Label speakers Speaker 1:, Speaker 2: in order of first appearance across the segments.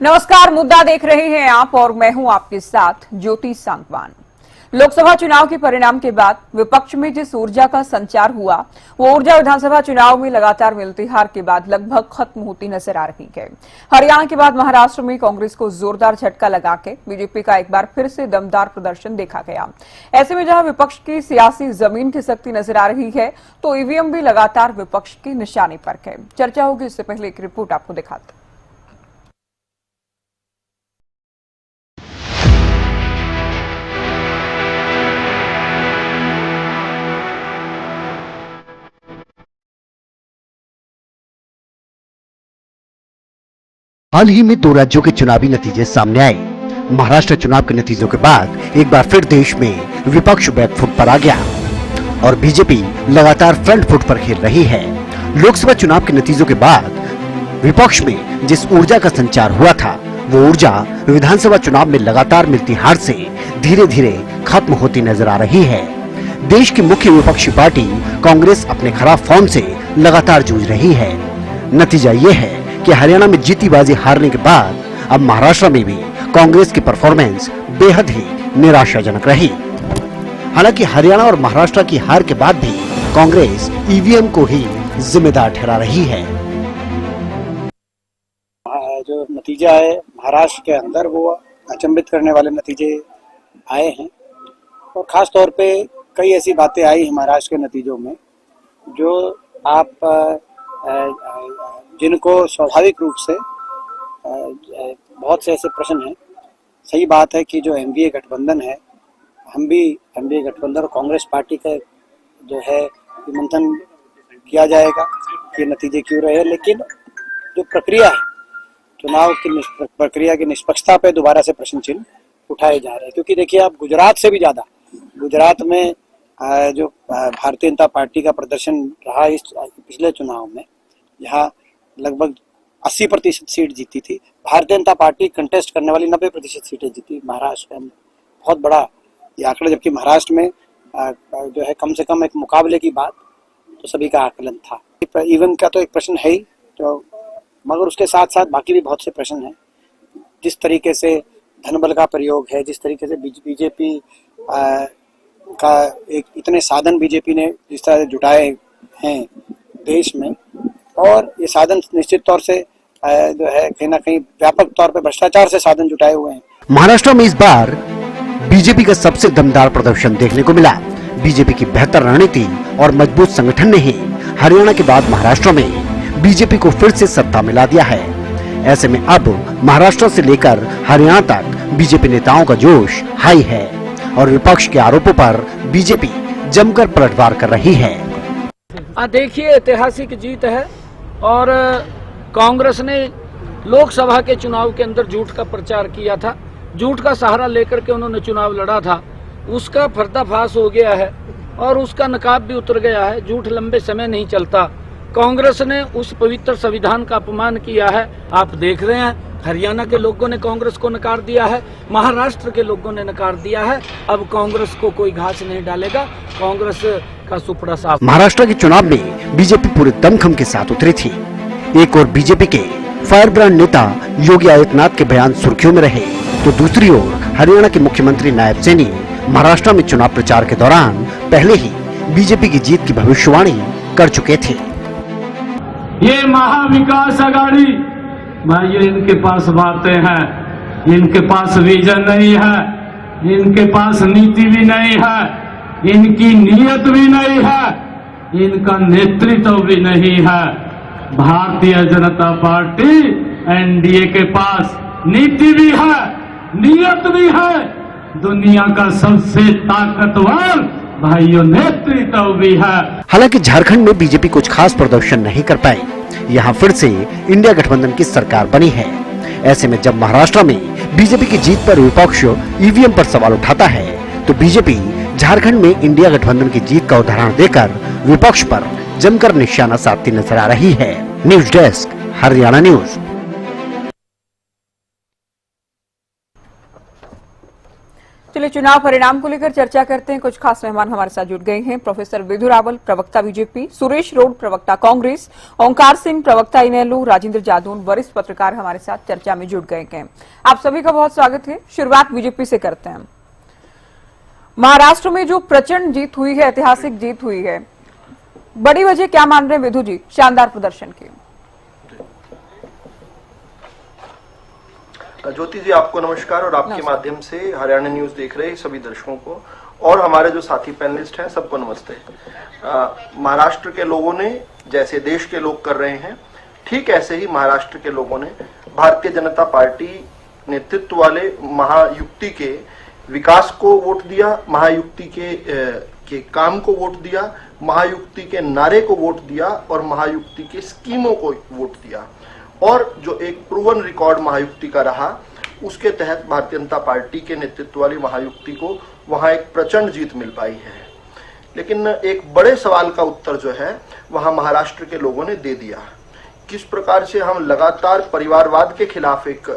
Speaker 1: नमस्कार, मुद्दा देख रहे हैं आप और मैं हूं आपके साथ ज्योति सांगवान। लोकसभा चुनाव के परिणाम के बाद विपक्ष में जिस ऊर्जा का संचार हुआ, वो ऊर्जा विधानसभा चुनाव में लगातार मिलती हार के बाद लगभग खत्म होती नजर आ रही है। हरियाणा के बाद महाराष्ट्र में कांग्रेस को जोरदार झटका लगा के बीजेपी का एक बार फिर से दमदार प्रदर्शन देखा गया। ऐसे में जहां विपक्ष की सियासी जमीन खिसकती नजर आ रही है, तो ईवीएम भी लगातार विपक्ष के निशाने पर है। चर्चा होगी, इससे पहले एक रिपोर्ट आपको दिखाते।
Speaker 2: हाल ही में दो राज्यों के चुनावी नतीजे सामने आए। महाराष्ट्र चुनाव के नतीजों के बाद एक बार फिर देश में विपक्ष बैकफुट पर आ गया और बीजेपी लगातार फ्रंट फुट पर खेल रही है। लोकसभा चुनाव के नतीजों के बाद विपक्ष में जिस ऊर्जा का संचार हुआ था, वो ऊर्जा विधानसभा चुनाव में लगातार मिलती हार से धीरे धीरे खत्म होती नजर आ रही है। देश की मुख्य विपक्षी पार्टी कांग्रेस अपने खराब फॉर्म से लगातार जूझ रही है। नतीजा ये है कि हरियाणा में जीती बाजी हारने के बाद अब महाराष्ट्र में भी कांग्रेस की परफॉर्मेंस बेहद ही निराशाजनक रही। हालांकि हरियाणा और महाराष्ट्र की हार के बाद भी कांग्रेस ईवीएम को ही जिम्मेदार ठहरा रही है।
Speaker 3: जो नतीजा है महाराष्ट्र के अंदर, वो अचंभित करने वाले नतीजे आए हैं और खास तौर पे कई ऐसी बातें आई महाराष्ट्र के नतीजों में जो आप जिनको स्वाभाविक रूप से बहुत से ऐसे प्रश्न हैं। सही बात है कि जो एनडीए गठबंधन है, हम भी एनडीए गठबंधन और कांग्रेस पार्टी का जो है मंथन किया जाएगा कि नतीजे क्यों रहे, लेकिन जो प्रक्रिया है चुनाव की प्रक्रिया की निष्पक्षता पे दोबारा से प्रश्न चिन्ह उठाए जा रहे हैं। क्योंकि देखिए, आप गुजरात से भी ज्यादा गुजरात में जो भारतीय जनता पार्टी का प्रदर्शन रहा इस पिछले चुनाव में, यहाँ लगभग 80% सीट जीती थी भारतीय जनता पार्टी। कंटेस्ट करने वाली 90% सीटें जीती महाराष्ट्र में। बहुत बड़ा ये आंकड़ा, जबकि महाराष्ट्र में जो है कम से कम एक मुकाबले की बात तो सभी का आकलन था। ईवीएम का तो एक प्रश्न है ही, तो मगर उसके साथ साथ बाकी भी बहुत से प्रश्न हैं। जिस तरीके से धनबल का प्रयोग है, जिस तरीके से बीजेपी का एक इतने साधन बीजेपी ने जिस तरह से जुटाए हैं देश में, और ये साधन निश्चित तौर से जो है कहीं ना कहीं व्यापक तौर पे भ्रष्टाचार से साधन जुटाए हुए हैं।
Speaker 2: महाराष्ट्र में इस बार बीजेपी का सबसे दमदार प्रदर्शन देखने को मिला। बीजेपी की बेहतर रणनीति और मजबूत संगठन ने ही हरियाणा के बाद महाराष्ट्र में बीजेपी को फिर से सत्ता मिला दिया है। ऐसे में अब महाराष्ट्र से लेकर हरियाणा तक बीजेपी नेताओं का जोश हाई है और विपक्ष के आरोपों पर बीजेपी जमकर पलटवार कर रही है।
Speaker 4: देखिए, ऐतिहासिक जीत है और कांग्रेस ने लोकसभा के चुनाव के अंदर झूठ का प्रचार किया था, झूठ का सहारा लेकर के उन्होंने चुनाव लड़ा था, उसका पर्दाफाश हो गया है और उसका नकाब भी उतर गया है। झूठ लंबे समय नहीं चलता। कांग्रेस ने उस पवित्र संविधान का अपमान किया है। आप देख रहे हैं, हरियाणा के लोगों ने कांग्रेस को नकार दिया है, महाराष्ट्र के लोगों ने नकार दिया है। अब कांग्रेस को कोई घास नहीं डालेगा, कांग्रेस का सुपड़ा साफ।
Speaker 2: महाराष्ट्र के चुनाव में बीजेपी पूरे दमखम के साथ उतरी थी। एक और बीजेपी के फायर ब्रांड नेता योगी आदित्यनाथ के बयान सुर्खियों में रहे, तो दूसरी ओर हरियाणा के मुख्यमंत्री नायब सैनी महाराष्ट्र में चुनाव प्रचार के दौरान पहले ही बीजेपी की जीत की भविष्यवाणी कर चुके थे।
Speaker 5: ये महाविकास आघाड़ी, भाई इनके पास बातें हैं, इनके पास विजन नहीं है, इनके पास नीति भी नहीं है, इनकी नीयत भी नहीं है, इनका नेतृत्व भी नहीं है। भारतीय जनता पार्टी एनडीए के पास नीति भी है, नीयत भी है, दुनिया का सबसे ताकतवर भाइयों नेतृत्व भी है।
Speaker 2: हालांकि झारखंड में बीजेपी कुछ खास प्रदर्शन नहीं कर पाई। यहाँ फिर से इंडिया गठबंधन की सरकार बनी है। ऐसे में जब महाराष्ट्र में बीजेपी की जीत पर विपक्ष ईवीएम पर सवाल उठाता है, तो बीजेपी झारखंड में इंडिया गठबंधन की जीत का उदाहरण देकर विपक्ष पर जमकर निशाना साधती नजर आ रही है। News desk, Haryana news.
Speaker 1: चलिए चुनाव परिणाम को लेकर चर्चा करते हैं। कुछ खास मेहमान हमारे साथ जुड़ गए हैं। प्रोफेसर विधु रावल, प्रवक्ता बीजेपी, सुरेश रोड, प्रवक्ता कांग्रेस, ओंकार सिंह, प्रवक्ता इनेलो, राजेंद्र जादून, वरिष्ठ पत्रकार हमारे साथ चर्चा में जुड़ गए हैं। आप सभी का बहुत स्वागत है। शुरुआत बीजेपी से करते हैं। महाराष्ट्र में जो प्रचंड जीत हुई है, ऐतिहासिक जीत हुई है, बड़ी वजह क्या मान रहे हैं विधु जी शानदार प्रदर्शन की?
Speaker 6: ज्योति जी, आपको नमस्कार और आपके माध्यम से हरियाणा न्यूज देख रहे सभी दर्शकों को और हमारे जो साथी पैनलिस्ट हैं सबको नमस्ते। महाराष्ट्र के लोगों ने जैसे देश के लोग कर रहे हैं, ठीक ऐसे ही महाराष्ट्र के लोगों ने भारतीय जनता पार्टी नेतृत्व वाले महायुक्ति के विकास को वोट दिया, महायुक्ति के काम को वोट दिया, महायुक्ति के नारे को वोट दिया और महायुक्ति के स्कीमों को वोट दिया। और जो एक प्रूवन रिकॉर्ड महायुक्ति का रहा, उसके तहत भारतीय जनता पार्टी के नेतृत्व वाली महायुक्ति को वहां एक प्रचंड जीत मिल पाई है। लेकिन एक बड़े सवाल का उत्तर जो है वहां महाराष्ट्र के लोगों ने दे दिया। किस प्रकार से हम लगातार परिवारवाद के खिलाफ एक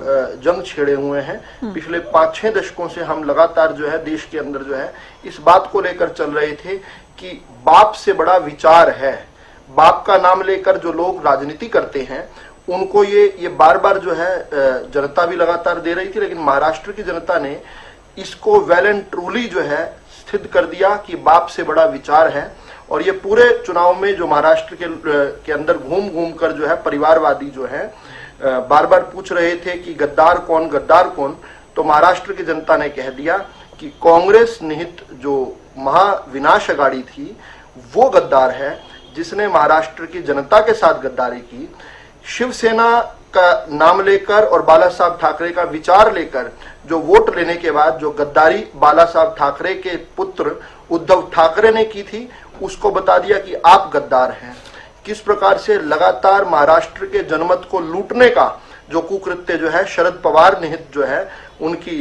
Speaker 6: जंग छेड़े हुए हैं, पिछले 5-6 दशकों से हम लगातार जो है देश के अंदर जो है इस बात को लेकर चल रहे थे कि बाप से बड़ा विचार है। बाप का नाम लेकर जो लोग राजनीति करते हैं उनको ये बार बार जो है जनता भी लगातार दे रही थी, लेकिन महाराष्ट्र की जनता ने इसको वेल एंड ट्रूली जो है सिद्ध कर दिया कि बाप से बड़ा विचार है। और ये पूरे चुनाव में जो महाराष्ट्र के अंदर घूम घूम कर जो है परिवारवादी जो है बार बार पूछ रहे थे कि गद्दार कौन, गद्दार कौन, तो महाराष्ट्र की जनता ने कह दिया कि कांग्रेस निहित जो महाविनाश अघाड़ी थी वो गद्दार है, जिसने महाराष्ट्र की जनता के साथ गद्दारी की। शिवसेना का नाम लेकर और बाला साहब ठाकरे का विचार लेकर जो वोट लेने के बाद जो गद्दारी बाला साहब ठाकरे के पुत्र उद्धव ठाकरे ने की थी, उसको बता दिया कि आप गद्दार हैं। किस प्रकार से लगातार महाराष्ट्र के जनमत को लूटने का जो कुकृत्य जो है शरद पवार निहित जो है उनकी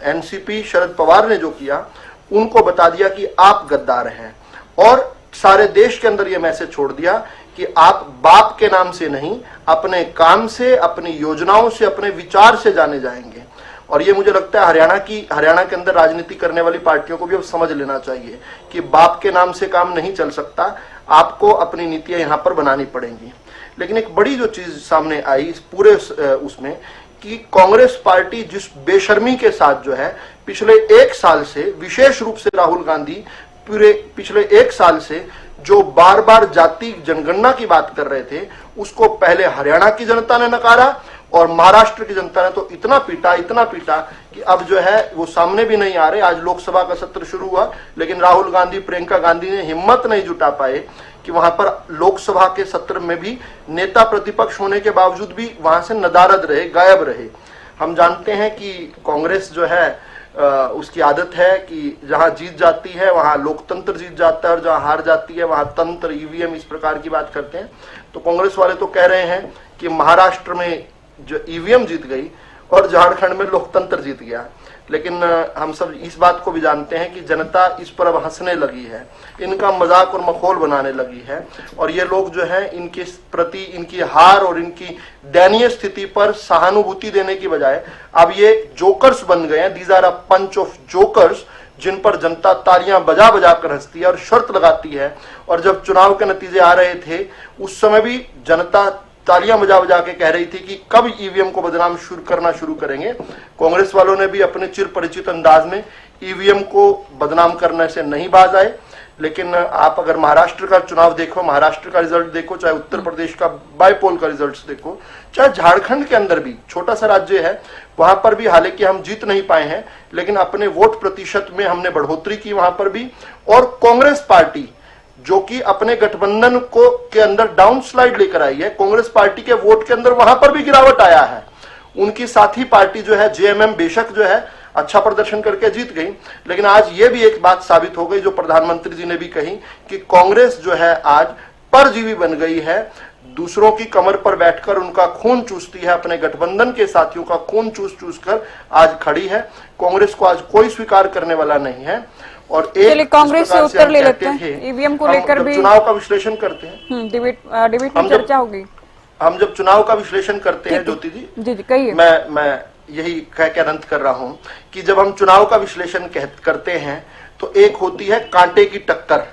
Speaker 6: एनसीपी शरद पवार ने जो किया, उनको बता दिया कि आप गद्दार हैं। और सारे देश के अंदर यह मैसेज छोड़ दिया कि आप बाप के नाम से नहीं, अपने काम से, अपनी योजनाओं से, अपने विचार से जाने जाएंगे। और ये मुझे लगता है हरियाणा के अंदर राजनीति करने वाली पार्टियों को भी अब समझ लेना चाहिए कि बाप के नाम से काम नहीं चल सकता, आपको अपनी नीतियां यहां पर बनानी पड़ेंगी। लेकिन एक बड़ी जो चीज सामने आई इस पूरे उसमें कि कांग्रेस पार्टी जिस बेशर्मी के साथ जो है पिछले 1 साल से, विशेष रूप से राहुल गांधी पूरे पिछले 1 साल से जो बार बार जाति जनगणना की बात कर रहे थे, उसको पहले हरियाणा की जनता ने नकारा और महाराष्ट्र की जनता ने तो इतना पीटा कि अब जो है वो सामने भी नहीं आ रहे। आज लोकसभा का सत्र शुरू हुआ, लेकिन राहुल गांधी, प्रियंका गांधी ने हिम्मत नहीं जुटा पाए कि वहां पर लोकसभा के सत्र में भी नेता प्रतिपक्ष होने के बावजूद भी वहां से नदारद रहे, गायब रहे। हम जानते हैं कि कांग्रेस जो है उसकी आदत है कि जहां जीत जाती है वहां लोकतंत्र जीत जाता है और जहां हार जाती है वहां तंत्र, ईवीएम, इस प्रकार की बात करते हैं। तो कांग्रेस वाले तो कह रहे हैं कि महाराष्ट्र में जो ईवीएम जीत गई और झारखंड में लोकतंत्र जीत गया। लेकिन हम सब इस बात को भी जानते हैं कि जनता इस पर अब हंसने लगी है, इनका मजाक और मखौल बनाने लगी है। और ये लोग जो है इनके प्रति, इनकी हार और इनकी दयनीय स्थिति पर सहानुभूति देने की बजाय अब ये जोकर्स बन गए हैं। These are a bunch of jokers, जिन पर जनता तालियां बजा बजा कर हंसती है और शर्त लगाती है। और जब चुनाव के नतीजे आ रहे थे उस समय भी जनता तालियां बजा बजा के कह रही थी कि कब ईवीएम को बदनाम करना शुरू करेंगे। कांग्रेस वालों ने भी अपने चिर परिचित अंदाज में ईवीएम को बदनाम करने से नहीं बाज आए। लेकिन आप अगर महाराष्ट्र का चुनाव देखो, महाराष्ट्र का रिजल्ट देखो, चाहे उत्तर प्रदेश का बाईपोल का रिजल्ट देखो, चाहे झारखंड के अंदर भी छोटा सा राज्य है, वहां पर भी हालांकि हम जीत नहीं पाए हैं, लेकिन अपने वोट प्रतिशत में हमने बढ़ोतरी की वहां पर भी। और कांग्रेस पार्टी जो कि अपने गठबंधन को के अंदर डाउन स्लाइड लेकर आई है, कांग्रेस पार्टी के वोट के अंदर वहां पर भी गिरावट आया है। उनकी साथी पार्टी जो है जेएमएम बेशक जो है अच्छा प्रदर्शन करके जीत गई, लेकिन आज ये भी एक बात साबित हो गई जो प्रधानमंत्री जी ने भी कही कि कांग्रेस जो है आज परजीवी बन गई है। दूसरों की कमर पर बैठकर उनका खून चूसती है, अपने गठबंधन के साथियों का खून चूस कर आज खड़ी है। कांग्रेस को आज कोई स्वीकार करने वाला नहीं है। और एक
Speaker 1: कांग्रेस से उत्तर ले लेते हैं, ईवीएम को लेकर भी
Speaker 6: चुनाव का विश्लेषण करते हैं,
Speaker 1: डिबेट में चर्चा होगी।
Speaker 6: हम जब चुनाव का विश्लेषण करते हैं ज्योति जी,
Speaker 1: जी कहिए।
Speaker 6: मैं यही कह के अनंत कर रहा हूं कि जब हम चुनाव का विश्लेषण करते हैं तो एक होती है कांटे की टक्कर,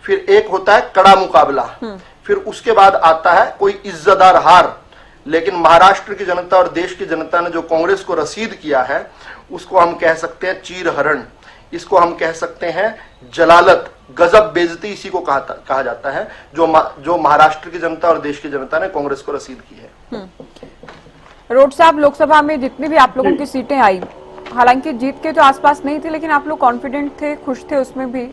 Speaker 6: फिर एक होता है कड़ा मुकाबला, फिर उसके बाद आता है कोई इज्जतदार हार। लेकिन महाराष्ट्र की जनता और देश की जनता ने जो कांग्रेस को रसीद किया है उसको हम कह सकते हैं चीरहरण, इसको हम कह सकते हैं जलालत, गजब बेइज्जती इसी को कहा जाता है जो महाराष्ट्र की जनता और देश की जनता ने कांग्रेस को रसीद की है।
Speaker 1: रोड साहब, लोकसभा में जितनी भी आप लोगों की सीटें आई, हालांकि जीत के तो आसपास नहीं थे, लेकिन आप लोग कॉन्फिडेंट थे, खुश थे उसमें भी।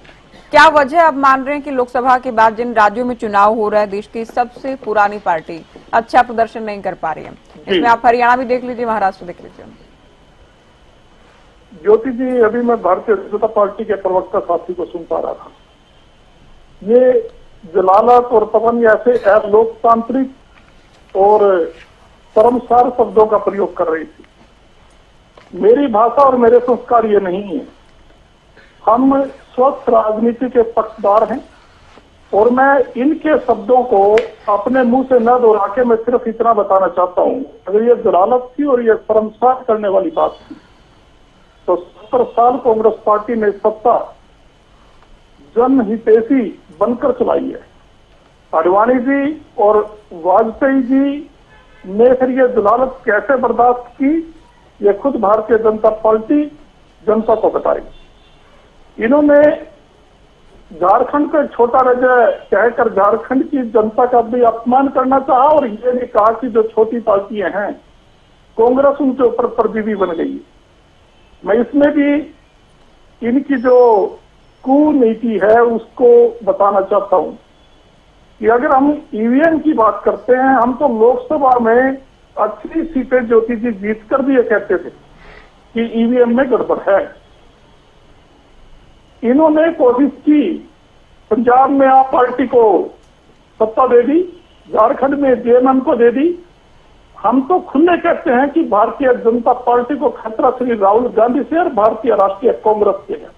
Speaker 1: क्या वजह अब मान रहे हैं कि लोकसभा के बाद जिन राज्यों में चुनाव हो रहा है, देश की सबसे पुरानी पार्टी अच्छा प्रदर्शन नहीं कर पा रही है? इसमें आप हरियाणा भी देख लीजिए, महाराष्ट्र देख लीजिए।
Speaker 7: ज्योति जी, अभी मैं भारतीय जनता पार्टी के प्रवक्ता साथी को सुन पा रहा था। ये जलालत और पवन ऐसे लोकतांत्रिक और शर्मसार शब्दों का प्रयोग कर रही थी। मेरी भाषा और मेरे संस्कार ये नहीं है। हम स्वस्थ राजनीति के पक्षदार हैं और मैं इनके शब्दों को अपने मुंह से न दोहरा के मैं सिर्फ इतना बताना चाहता हूं, अगर ये जलालत थी और ये शर्मसार करने वाली बात थी तो 70 साल कांग्रेस पार्टी ने सत्ता जनहितैषी बनकर चलाई है। आडवाणी जी और वाजपेयी जी ने फिर ये जलालत कैसे बर्दाश्त की, ये खुद भारतीय जनता पार्टी जनता को बताएगी। इन्होंने झारखंड को छोटा राज्य कहकर झारखंड की जनता का भी अपमान करना चाहा और ये भी कहा कि जो छोटी पार्टियां हैं कांग्रेस उनके ऊपर परजीवी बन गई। मैं इसमें भी इनकी जो कुनीति है उसको बताना चाहता हूं कि अगर हम ईवीएम की बात करते हैं, हम तो लोकसभा में 80 सीटें ज्योति जी जीत कर भी ये कहते थे कि ईवीएम में गड़बड़ है। इन्होंने कोशिश की, पंजाब में आप पार्टी को सत्ता दे दी, झारखंड में जेएमएम को दे दी। हम तो खुले कहते हैं कि भारतीय जनता पार्टी को खतरा श्री राहुल गांधी से और भारतीय राष्ट्रीय कांग्रेस से है।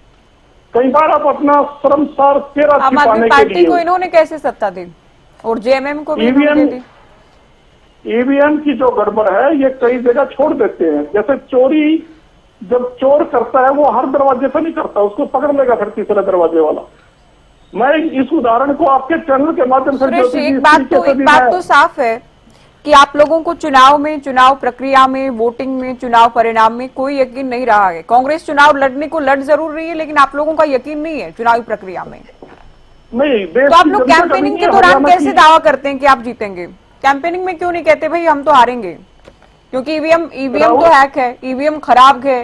Speaker 7: कई बार आप अपना शर्मसार चेहरा
Speaker 1: आम
Speaker 7: छिपाने
Speaker 1: आदमी
Speaker 7: के
Speaker 1: पार्टी
Speaker 7: लिए
Speaker 1: को इन्होंने कैसे सत्ता दी और जेएमएम को भी इन्होंने दे दी?
Speaker 7: ईवीएम की जो गड़बड़ है ये कई जगह छोड़ देते हैं। जैसे चोरी जब चोर करता है वो हर दरवाजे पे नहीं करता, उसको पकड़ लेगा फिर तीसरे दरवाजे वाला। मैं इस उदाहरण को आपके चैनल के माध्यम से
Speaker 1: सुरेश, एक बात तो साफ है कि आप लोगों को चुनाव में, चुनाव प्रक्रिया में, वोटिंग में, चुनाव परिणाम में कोई यकीन नहीं रहा है। कांग्रेस चुनाव लड़ने को लड़ जरूर रही है, लेकिन आप लोगों का यकीन नहीं है चुनावी प्रक्रिया में।
Speaker 7: नहीं,
Speaker 1: तो आप लोग कैंपेनिंग के दौरान कैसे दावा करते हैं कि आप जीतेंगे? कैंपेनिंग में क्यों नहीं कहते भाई हम तो हारेंगे, क्योंकि ईवीएम तो हैक है, ईवीएम खराब है?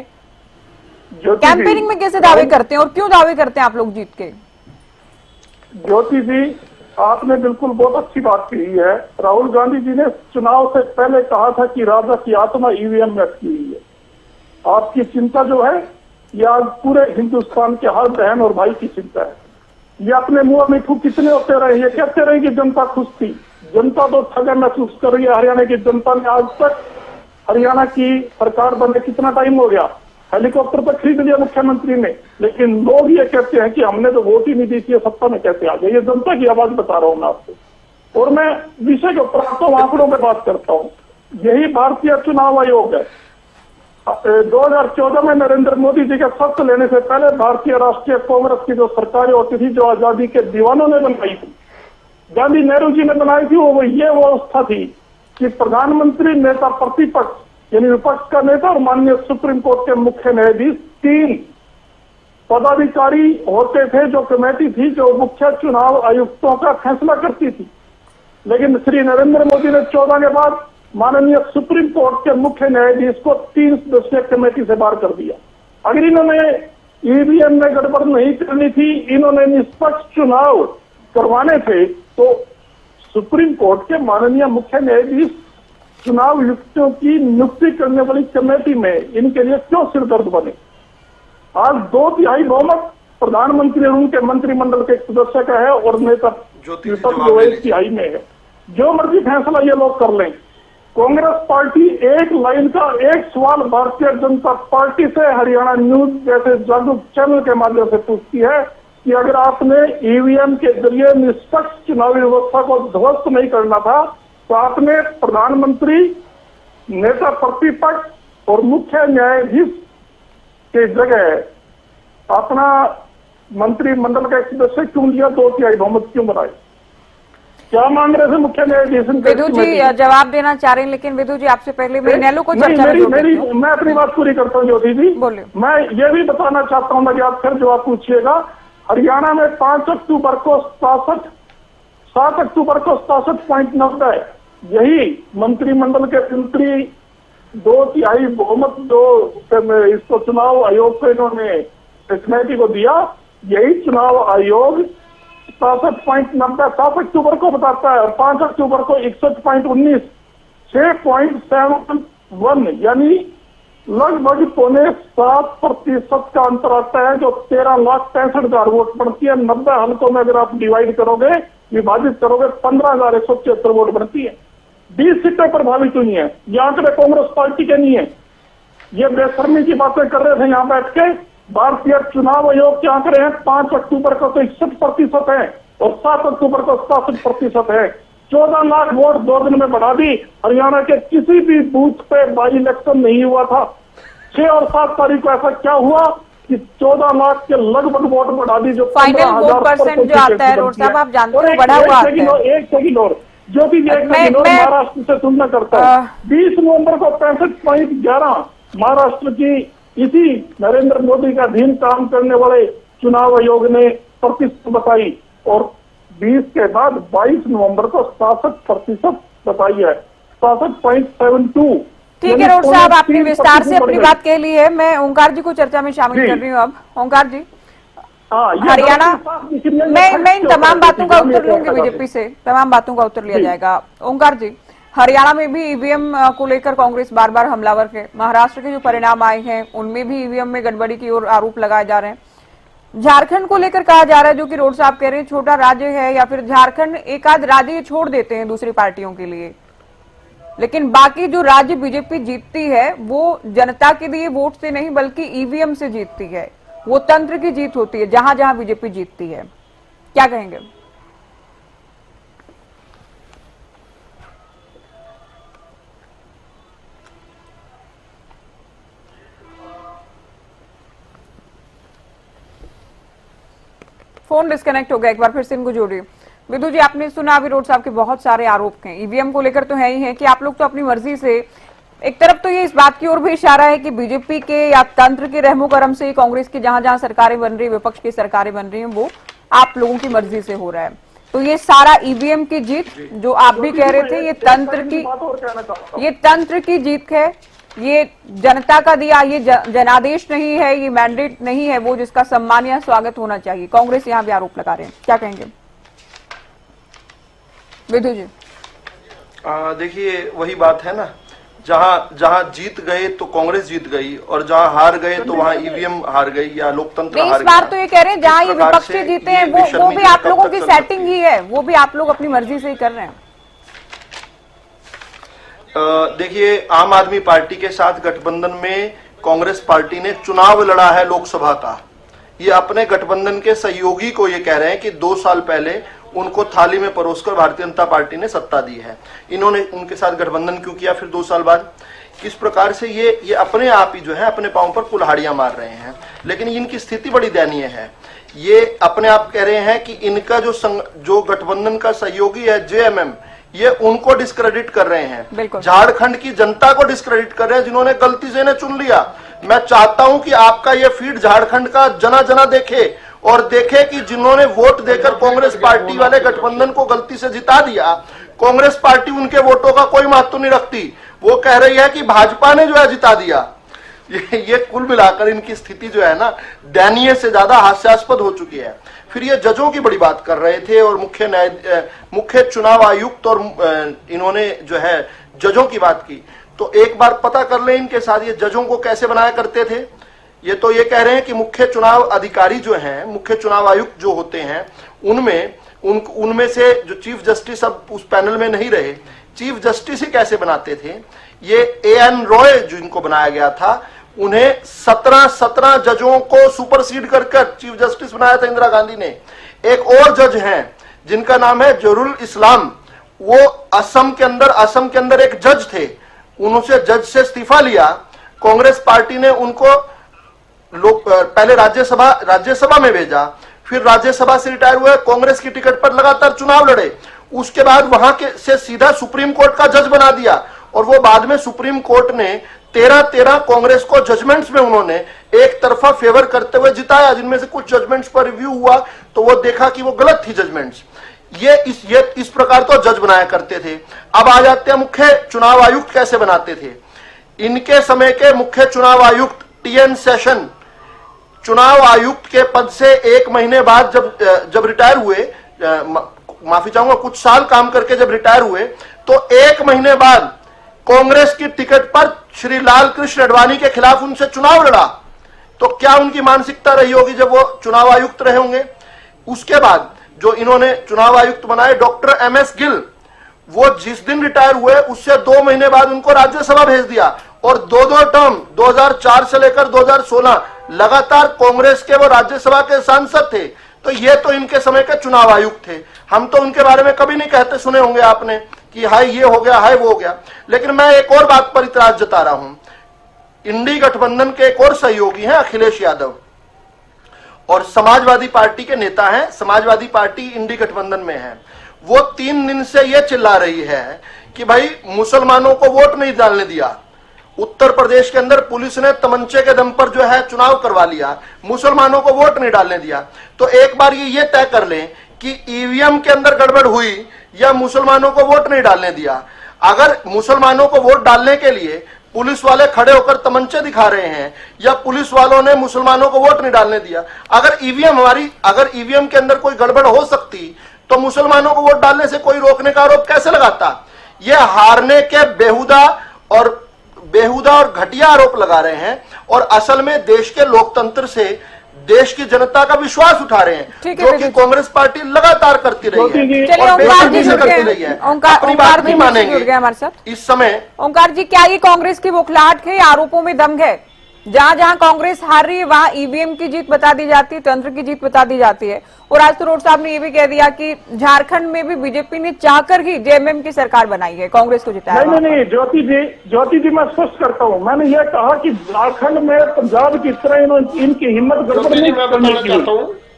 Speaker 1: कैंपेनिंग में कैसे दावे करते हैं और क्यों दावे करते हैं आप लोग जीत के?
Speaker 7: ज्योति जी, आपने बिल्कुल बहुत अच्छी बात कही है। राहुल गांधी जी ने चुनाव से पहले कहा था कि राजा की आत्मा ईवीएम में अटकी हुई है। आपकी चिंता जो है ये आज पूरे हिंदुस्तान के हर बहन और भाई की चिंता है। ये अपने मुंह में कितने होते रहे, ये कहते रहे कि जनता खुश थी। जनता तो ठगा महसूस कर रही है। हरियाणा की जनता ने आज तक, हरियाणा की सरकार बनने कितना टाइम हो गया, हेलीकॉप्टर पर खरीद लिया मुख्यमंत्री ने, लेकिन लोग ये कहते हैं कि हमने तो वोट ही नहीं दी थी, सत्ता में कैसे आ गए। ये जनता की आवाज बता रहा हूं मैं आपको। और मैं विषय के ऊपर आता हूं, आंकड़ों में बात करता हूं। यही भारतीय चुनाव आयोग है। 2014 में नरेंद्र मोदी जी का शपथ लेने से पहले भारतीय राष्ट्रीय कांग्रेस की जो सरकारें होती थी, जो आजादी के दीवानों ने बनाई थी, गांधी नेहरू जी ने बनाई थी, वो ये व्यवस्था थी कि प्रधानमंत्री, नेता प्रतिपक्ष यानी विपक्ष का नेता और माननीय सुप्रीम कोर्ट के मुख्य न्यायाधीश 3 पदाधिकारी होते थे, जो कमेटी थी जो मुख्य चुनाव आयुक्तों का फैसला करती थी। लेकिन श्री नरेंद्र मोदी ने 14 के बाद माननीय सुप्रीम कोर्ट के मुख्य न्यायाधीश को 3 सदस्यीय कमेटी से बाहर कर दिया। अगर इन्होंने ईवीएम में गड़बड़ नहीं करनी थी, इन्होंने निष्पक्ष चुनाव करवाने थे, तो सुप्रीम कोर्ट के माननीय मुख्य न्यायाधीश चुनाव आयुक्तों की नियुक्ति करने वाली कमेटी में इनके लिए क्यों सिरदर्द बने? आज 2/3 बहुमत प्रधानमंत्री और उनके मंत्रिमंडल के एक सदस्य का है और नेता जो 1/3 में है। जो मर्जी फैसला ये लोग कर लें। कांग्रेस पार्टी एक लाइन का एक सवाल भारतीय जनता पार्टी से हरियाणा न्यूज जैसे जागरूक चैनल के माध्यम से पूछती है कि अगर आपने ईवीएम के जरिए निष्पक्ष चुनावी व्यवस्था को ध्वस्त नहीं करना था, तो आपने प्रधानमंत्री, नेता प्रतिपक्ष और मुख्य न्यायाधीश के जगह अपना मंत्रिमंडल का एक सदस्य क्यों लिया, 2/3 बहुमत क्यों बनाए? क्या मांग रहे थे मुख्य न्यायाधीश?
Speaker 1: विधु जी जवाब देना चाह रहे हैं, लेकिन विधु जी आपसे पहले मैं नैलो को चर्चा में जोड़ देती हूं।
Speaker 7: मैं अपनी बात पूरी करता हूँ ज्योति जी।
Speaker 1: बोलिए।
Speaker 7: मैं ये भी बताना चाहता हूँ, मैं आप फिर जवाब पूछिएगा। हरियाणा में 5 अक्टूबर को 7 अक्टूबर को 67.90 यही मंत्रिमंडल के मंत्री 2/3 बहुमत जो इसको चुनाव आयोग को इन्होंने इस कमेटी को दिया, यही चुनाव आयोग 67.90 7 अक्टूबर को बताता है और 5 अक्टूबर को 61.19 6.71 यानी लगभग 6.5% का अंतर आता है, जो 13,63,000 वोट बनती है। 90 हल्कों में अगर आप डिवाइड करोगे, विभाजित करोगे, 15,176 वोट बनती है। 20 सीटें प्रभावित हुई हैं। ये आंकड़े कांग्रेस पार्टी के नहीं है, ये बेशर्मी की बातें कर रहे थे यहाँ बैठ के। भारतीय चुनाव आयोग के आंकड़े हैं 5 अक्टूबर को तो 61% है और 7 अक्टूबर को 67% है। 14 लाख वोट 2 दिन में बढ़ा दी। हरियाणा के किसी भी बूथ पे बाई इलेक्शन नहीं हुआ था। 6 और 7 तारीख को ऐसा क्या हुआ कि 14 लाख के लगभग वोट बढ़ा दी, जो
Speaker 1: फाइनल वोट परसेंट जो आता है रोड साहब आप जानते हो बढ़ा हुआ आता है।
Speaker 7: एक सेकंड और जो भी महाराष्ट्र से तुलना करता है, 20 नवंबर को 65.11 महाराष्ट्र की इसी नरेंद्र मोदी का अधीन काम करने वाले चुनाव आयोग ने प्रतिशत बताई और 20 के बाद 22 नवंबर को 67% बताई है, 67.72।
Speaker 1: ठीक है रोड साहब, आपने विस्तार से अपनी बात कह ली है। मैं ओंकार जी को चर्चा में शामिल कर रही हूँ अब। ओंकार जी, हरियाणा मैं इन तमाम बातों का उत्तर लूंगी बीजेपी से, तमाम बातों का उत्तर लिया जाएगा। ओंकार जी, हरियाणा में भी ईवीएम को लेकर कांग्रेस बार बार हमलावर है। महाराष्ट्र के जो परिणाम आए हैं उनमें भी ईवीएम में गड़बड़ी की ओर आरोप लगाए जा रहे हैं। झारखंड को लेकर कहा जा रहा है, जो कि रोड साहब कह रहे हैं छोटा राज्य है, या फिर झारखंड एक आध राज्य छोड़ देते हैं दूसरी पार्टियों के लिए, लेकिन बाकी जो राज्य बीजेपी जीतती है वो जनता के लिए वोट से नहीं बल्कि ईवीएम से जीतती है। वो तंत्र की जीत होती है जहां जहां बीजेपी जीतती है। क्या कहेंगे? फोन डिस्कनेक्ट हो गया, एक बार फिर से इनको जोड़िए। विधु जी, आपने सुना अभी रोड साहब के बहुत सारे आरोप हैं ईवीएम को लेकर, तो है ही है कि आप लोग तो अपनी मर्जी से, एक तरफ तो ये इस बात की ओर भी इशारा है कि बीजेपी के या तंत्र के रहमो करम से कांग्रेस की जहां जहां सरकारें बन रही, विपक्ष की सरकारें बन रही हैं, वो आप लोगों की मर्जी से हो रहा है। तो ये सारा ईवीएम की जीत जो आप भी कह रहे थे, ये तंत्र की जीत है, ये जनता का दिया, ये जनादेश नहीं है, ये मैंडेट नहीं है वो जिसका सम्मान या स्वागत होना चाहिए। कांग्रेस यहाँ भी आरोप लगा रहे हैं, क्या कहेंगे विधु जी?
Speaker 6: देखिए वही बात है ना, जहां जीत गए तो कांग्रेस जीत गई और जहां हार गए तो वहां ईवीएम हार गई या लोकतंत्र हार गया।
Speaker 1: इस बार तो ये कह रहे हैं जहां ये विपक्षी जीते हैं वो भी आप लोगों की सेटिंग ही है, वो भी आप लोग अपनी मर्जी से ही कर रहे हैं।
Speaker 6: देखिए आम आदमी पार्टी के साथ गठबंधन में कांग्रेस पार्टी ने चुनाव लड़ा है लोकसभा का। ये अपने गठबंधन के सहयोगी को ये कह रहे हैं कि 2 साल पहले उनको थाली में परोसकर भारतीय जनता पार्टी ने सत्ता दी है, इन्होंने उनके साथ गठबंधन क्यों किया फिर 2 साल बाद? किस प्रकार से ये अपने आप ही जो है अपने पांव पर कुल्हाड़ियां मार रहे हैं। लेकिन इनकी स्थिति बड़ी दयनीय है। ये अपने आप कह रहे हैं कि इनका जो गठबंधन का सहयोगी है जेएमएम, ये उनको डिस्क्रेडिट कर रहे हैं, झारखंड की जनता को डिस्क्रेडिट कर रहे हैं जिन्होंने गलती से इन्हें चुन लिया। मैं चाहता हूं कि आपका ये फीड झारखंड का जना जना देखे और देखे कि जिन्होंने वोट देकर कांग्रेस पार्टी वाले गठबंधन को गलती से जिता दिया, कांग्रेस पार्टी उनके वोटों का कोई महत्व नहीं रखती। वो कह रही है कि भाजपा ने जो है जिता दिया। ये कुल मिलाकर इनकी स्थिति जो है ना दयनीय से ज्यादा हास्यास्पद हो चुकी है। फिर ये जजों की बड़ी बात कर रहे थे और मुख्य चुनाव आयुक्त और इन्होंने जो है जजों की बात की। तो एक बार पता कर ले इनके साथ ये जजों को कैसे बनाया करते थे। ये तो ये कह रहे हैं कि मुख्य चुनाव अधिकारी जो हैं, मुख्य चुनाव आयुक्त जो होते हैं, उनमें से जो चीफ जस्टिस अब उस पैनल में नहीं रहे, चीफ जस्टिस ही कैसे बनाते थे। ये एएन रॉय जिनको बनाया गया था, उन्हें 17 जजों को सुपरसीड कर चीफ जस्टिस बनाया था इंदिरा गांधी ने। एक और जज हैं जिनका नाम है जरूल इस्लाम, वो असम के अंदर एक जज थे, उन्होंने जज से इस्तीफा लिया। कांग्रेस पार्टी ने उनको पहले राज्यसभा में भेजा, फिर राज्यसभा से रिटायर हुए, कांग्रेस की टिकट पर लगातार चुनाव लड़े, उसके बाद वहां के से सीधा सुप्रीम कोर्ट का जज बना दिया और वो बाद में सुप्रीम कोर्ट ने 13 कांग्रेस को जजमेंट्स में उन्होंने एक तरफा फेवर करते हुए जिताया, जिनमें से कुछ जजमेंट्स पर रिव्यू हुआ तो वो देखा कि वो गलत थी जजमेंट्स। ये इस प्रकार तो जज बनाया करते थे। अब आ जाते हैं मुख्य चुनाव आयुक्त कैसे बनाते थे। इनके समय के मुख्य चुनाव आयुक्त TN सेशन चुनाव आयुक्त के पद से 1 महीने बाद जब रिटायर हुए, माफी चाहूंगा, कुछ साल काम करके जब रिटायर हुए तो 1 महीने बाद कांग्रेस की टिकट पर श्री लाल कृष्ण आडवाणी के खिलाफ उनसे चुनाव लड़ा। तो क्या उनकी मानसिकता रही होगी जब वो चुनाव आयुक्त रहे होंगे। उसके बाद जो इन्होंने चुनाव आयुक्त बनाए डॉक्टर MS गिल, वो जिस दिन रिटायर हुए उससे 2 महीने बाद उनको राज्यसभा भेज दिया और 2 टर्म 2004 से लेकर 2016 लगातार कांग्रेस के वो राज्यसभा के सांसद थे। तो ये तो इनके समय के चुनाव आयुक्त थे। हम तो उनके बारे में कभी नहीं कहते सुने होंगे आपने कि हाय ये हो गया, हाय वो हो गया। लेकिन मैं एक और बात पर इतराज जता रहा हूं। इंडी गठबंधन के एक और सहयोगी हैं अखिलेश यादव और समाजवादी पार्टी के नेता हैं। समाजवादी पार्टी इंडी गठबंधन में है। वो 3 दिन से ये चिल्ला रही है कि भाई मुसलमानों को वोट नहीं डालने दिया। उत्तर प्रदेश के अंदर पुलिस ने तमंचे के दम पर जो है चुनाव करवा लिया, मुसलमानों को वोट नहीं डालने दिया। तो एक बार ये तय कर लें कि EVM के अंदर गड़बड़ हुई या मुसलमानों को वोट नहीं डालने दिया। अगर मुसलमानों को वोट डालने के लिए पुलिस वाले खड़े होकर तमंचे दिखा रहे हैं या पुलिस वालों ने मुसलमानों को वोट नहीं डालने दिया, अगर EVM के अंदर कोई गड़बड़ हो सकती तो मुसलमानों को वोट डालने से कोई रोकने का आरोप कैसे लगाता। ये हारने के बेहुदा और घटिया आरोप लगा रहे हैं और असल में देश के लोकतंत्र से देश की जनता का विश्वास उठा रहे हैं, जो कि कांग्रेस पार्टी लगातार करती रही है और बेशर्मी से करती रही है। अपनी बात नहीं मानेंगे
Speaker 1: हमारे साथ
Speaker 6: इस समय।
Speaker 1: ओंकार जी, क्या ये कांग्रेस की बौखलाहट है, आरोपों में दम है? जहां जहां कांग्रेस हार रही है वहां EVM की जीत बता दी जाती है, तंत्र की जीत बता दी जाती है। और आज तो रोड साहब ने ये भी कह दिया कि झारखंड में भी बीजेपी ने चाहकर ही JMM की सरकार बनाई है, कांग्रेस को जिताया।
Speaker 7: नहीं, ज्योति जी मैं स्पष्ट करता हूँ। मैंने ये कहा कि झारखंड में पंजाब की तरह इनकी हिम्मत गड़बड़ नहीं करने की।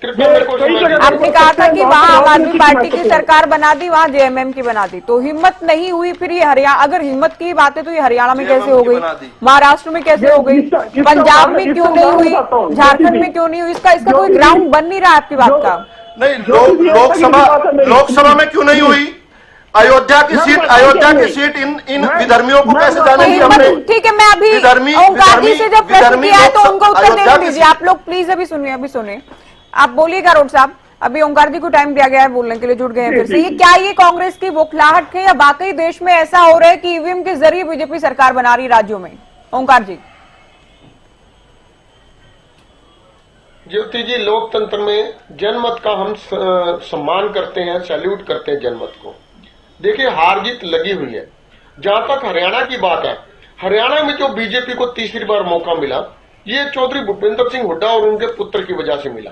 Speaker 1: आपने कहा था कि वहाँ आम आदमी पार्टी की सरकार बना दी, वहाँ JMM की बना दी, तो हिम्मत नहीं हुई। फिर ये हरियाणा, अगर हिम्मत की बात है तो ये हरियाणा में कैसे हो गई, महाराष्ट्र में कैसे हो गई, पंजाब में क्यों नहीं हुई, झारखंड में क्यों नहीं हुई? इसका कोई ग्राउंड बन नहीं रहा आपकी बात का।
Speaker 6: नहीं, लोकसभा में क्यों नहीं हुई? अयोध्या की सीट इन विधर्मियों को कैसे जाने दी हमने?
Speaker 1: ठीक है, मैं अभी ओंकार जी से जब प्रश्न किया है तो उनको उत्तर देने दीजिए। आप लोग प्लीज अभी सुनिए, आप बोलिएगा रोड साहब। अभी ओंकार जी को टाइम दिया गया है बोलने के लिए, जुड़ गए हैं फिर से। क्या ये कांग्रेस की बौखलाहट है या वाकई देश में ऐसा हो रहा है कि EVM के जरिए बीजेपी सरकार बना रही राज्यों में? ओंकार जी।
Speaker 8: ज्योति जी, लोकतंत्र में जनमत का हम सम्मान करते हैं, सैल्यूट करते हैं जनमत को। देखिए, हार जीत लगी हुई है। जहां तक हरियाणा की बात है, हरियाणा में जो बीजेपी को तीसरी बार मौका मिला, ये चौधरी भूपेंद्र सिंह हुड्डा और उनके पुत्र की वजह से मिला।